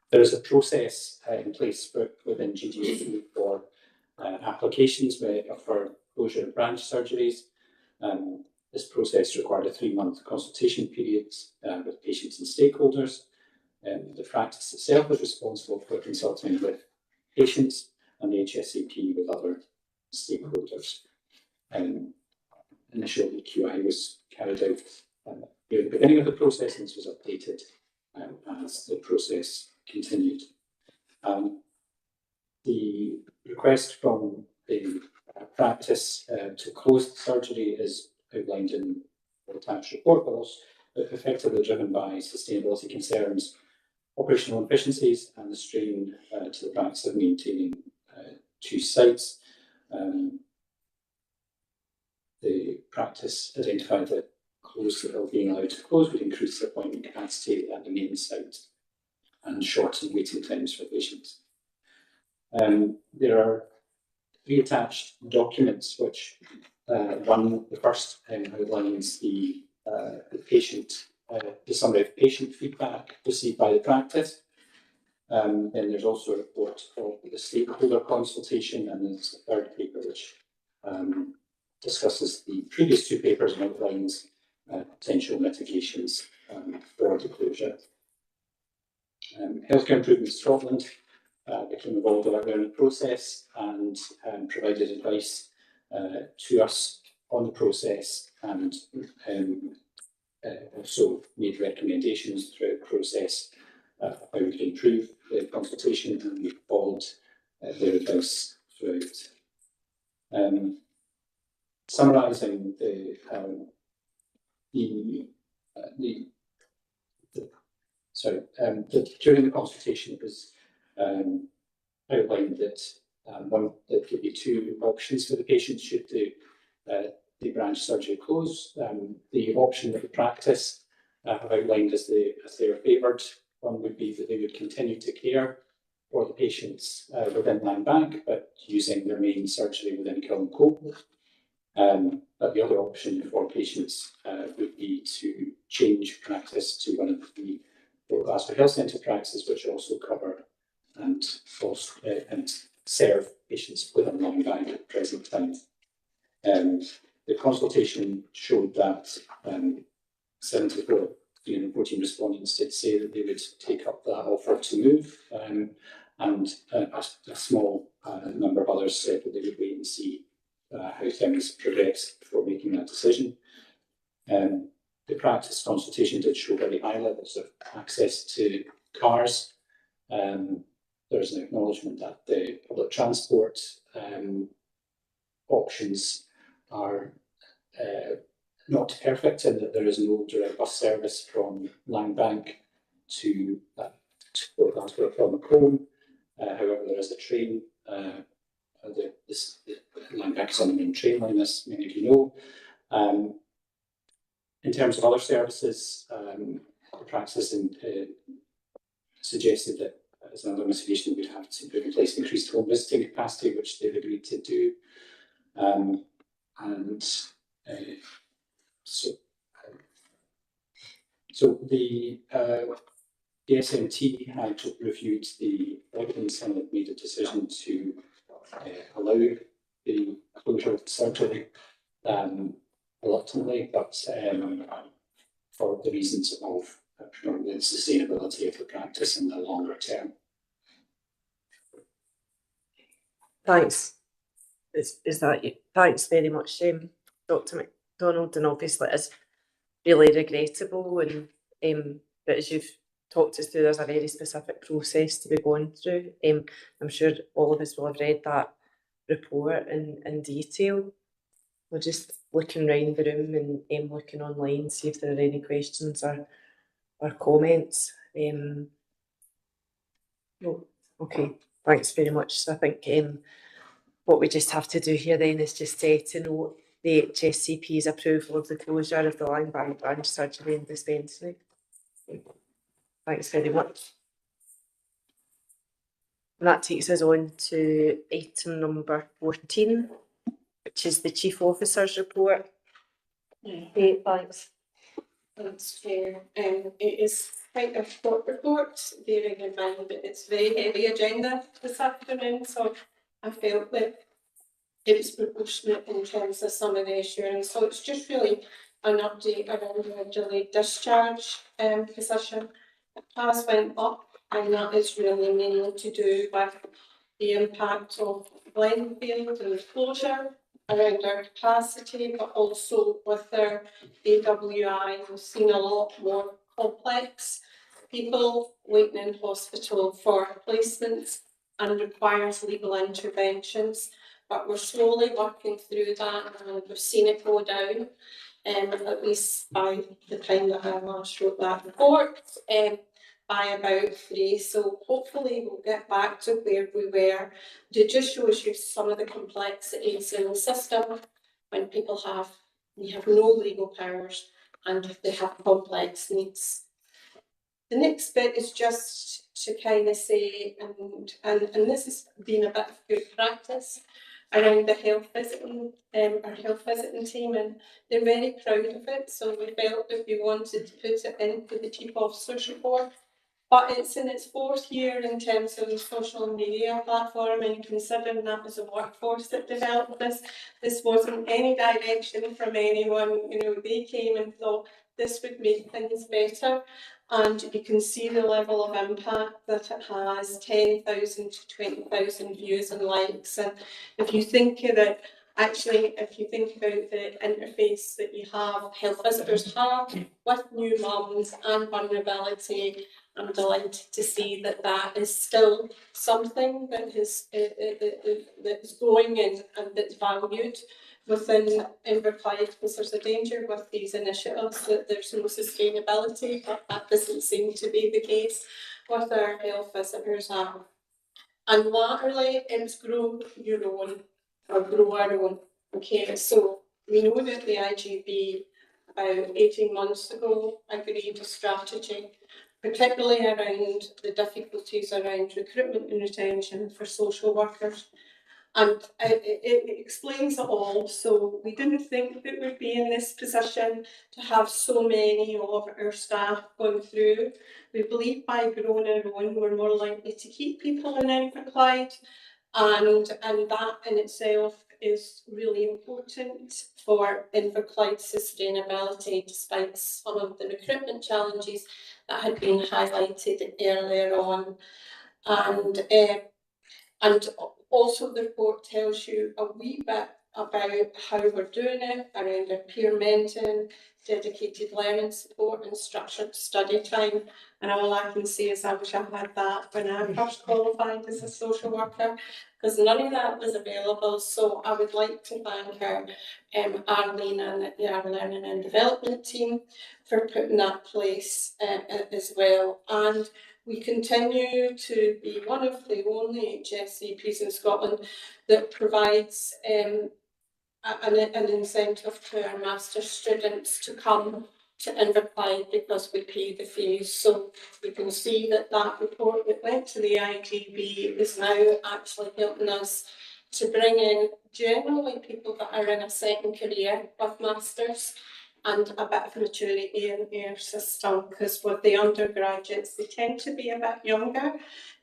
There is a process in place within GG&C for applications for closure of branch surgeries. This process required a 3-month consultation period with patients and stakeholders. The practice itself is responsible for consulting with patients and the HSCP with other stakeholders. Initially, QI was carried out near the beginning of the process, and this was updated as the process continued. The request from the practice to close the surgery is outlined in the attached report, but also effectively driven by sustainability concerns, operational efficiencies, and the strain to the practice of maintaining 2 sites. The practice identified that being allowed to close would increase the appointment capacity at the main site and shorten waiting times for patients. There are 3 attached documents, which the first outlines the summary of patient feedback received by the practice. Then there's also a report of the stakeholder consultation, and there's a 3rd paper which discusses the previous 2 papers and outlines potential mitigations for the closure. Healthcare Improvement Scotland became involved earlier in the process and provided advice to us on the process, and also made recommendations throughout the process how we could improve the consultation, and we followed their advice throughout. Summarising during the consultation, it was outlined that there could be 2 options for the patient should the branch surgery close. The option that the practice have outlined as their favoured one would be that they would continue to care for the patients within Land Bank, but using their main surgery within Kilmacope. But the other option for patients would be to change practice to one of the Glasgow Health Centre practices, which also cover and serve patients within Land Bank at the present time. The consultation showed that 74 314 respondents did say that they would take up that offer to move, and a small number of others said that they would wait and see how things progress before making that decision. The practice consultation did show very high levels of access to cars. There's an acknowledgement that the public transport options are not perfect, and that there is no direct bus service from Land Bank to Glasgow from Macomb. However, there is a train. The Land Bank is on the main train line, as many of you know. In terms of other services, the practice suggested that as another mitigation, we'd have to put in place increased home visiting capacity, which they've agreed to do. So the the SMT had reviewed the evidence and made a decision to allow the closure of the surgery reluctantly, but for the reasons of the sustainability of the practice in the longer term. Thanks. Is that you? Thanks very much, Dr. MacDonald, and obviously it is really regrettable, and but as you've talked us through, there's a very specific process to be going through. I'm sure all of us will have read that report in detail. We're just looking around the room and looking online, see if there are any questions or comments. No, okay, thanks very much. So I think what we just have to do here then is just to note the HSCP's approval of the closure of the Langbank branch surgery and dispensary. Thanks very much. And that takes us on to item number 14, which is the Chief Officer's report. Okay, thanks. Thanks, Chair. It is quite a short report, bearing in mind that it's very heavy agenda this afternoon, so I felt that it was proportionate in terms of some of the assurance. So it's just really an update around the delayed discharge position. It has went up, and that is really mainly to do with the impact of Glenfield and the closure around our capacity, but also with their AWI. We've seen a lot more complex people waiting in hospital for placements and requires legal interventions. But we're slowly working through that, and we've seen it go down, at least by the time that I last wrote that report, by about 3. So hopefully we'll get back to where we were. It just shows you some of the complexities in the system when people we have no legal powers and they have complex needs. The next bit is just to kind of say, and this has been a bit of good practice around the health visiting, our health visiting team, and they're very proud of it. So we felt that we wanted to put it into the Chief Officer's report. But it's in its 4th year in terms of the social media platform, and considering that was a workforce that developed this wasn't any direction from anyone. You know, they came and thought this would make things better. And you can see the level of impact that it has, 10,000 to 20,000 views and likes. And if you think of it, actually, if you think about the interface that you have, health visitors have with new mums and vulnerability, I'm delighted to see that that is still something that is growing and that's valued within Inverclyde, because there's a danger with these initiatives that there's no sustainability, but that doesn't seem to be the case with our health visitors. And laterally, it's grow your own, or grow our own. Okay, so we know that the IGB about 18 months ago agreed a strategy, particularly around the difficulties around recruitment and retention for social workers. And it explains it all. So we didn't think that we'd be in this position to have so many of our staff going through. We believe by growing our own, we're more likely to keep people in Inverclyde, and that in itself is really important for Inverclyde sustainability, despite some of the recruitment challenges that had been highlighted earlier on. And also the report tells you a wee bit about how we're doing it around our peer mentoring, dedicated learning support and structured study time. And all I can say is I wish I had that when I first qualified as a social worker, because none of that was available. So I would like to thank Arlene and the Our Learning and Development team for putting that in place as well. And we continue to be one of the only HSCPs in Scotland that provides an incentive to our master's students to come to Inverclyde because we pay the fees. So you can see that that report that went to the IGB is now actually helping us to bring in generally people that are in a second career with masters and a bit of maturity in our system, because with the undergraduates, they tend to be a bit younger,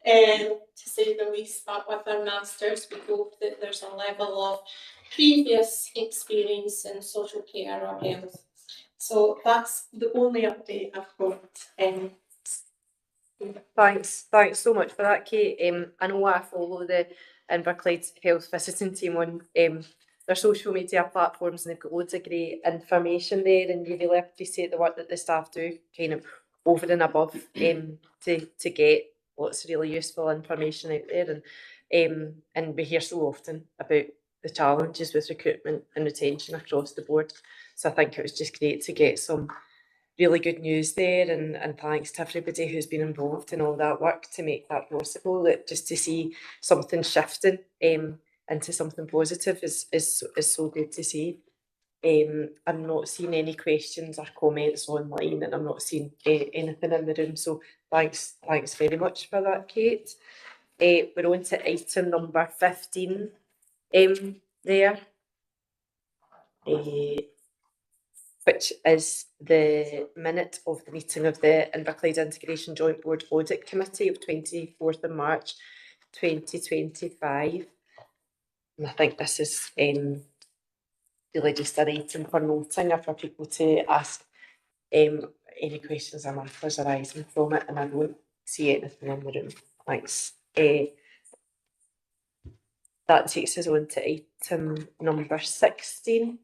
to say the least, but with our masters, we hope that there's a level of previous experience in social care or health. So that's the only update I've got. Thanks so much for that, Kate. I know I follow the Inverclyde Health Visiting Team on their social media platforms, and they've got loads of great information there, and you really appreciate the work that the staff do, kind of over and above, to get lots of really useful information out there, and we hear so often about the challenges with recruitment and retention across the board. So I think it was just great to get some really good news there, and thanks to everybody who's been involved in all that work to make that possible. That just to see something shifting into something positive is so good to see. I'm not seeing any questions or comments online, and I'm not seeing anything in the room. So thanks very much for that, Kate. We're on to item number 15 there. Which is the minute of the meeting of the Inverclyde Integration Joint Board Audit Committee of 24th of March 2025. And I think this is really just an item for noting, or for people to ask any questions or matters arising from it, and I don't see anything in the room. Thanks. That takes us on to item number 16.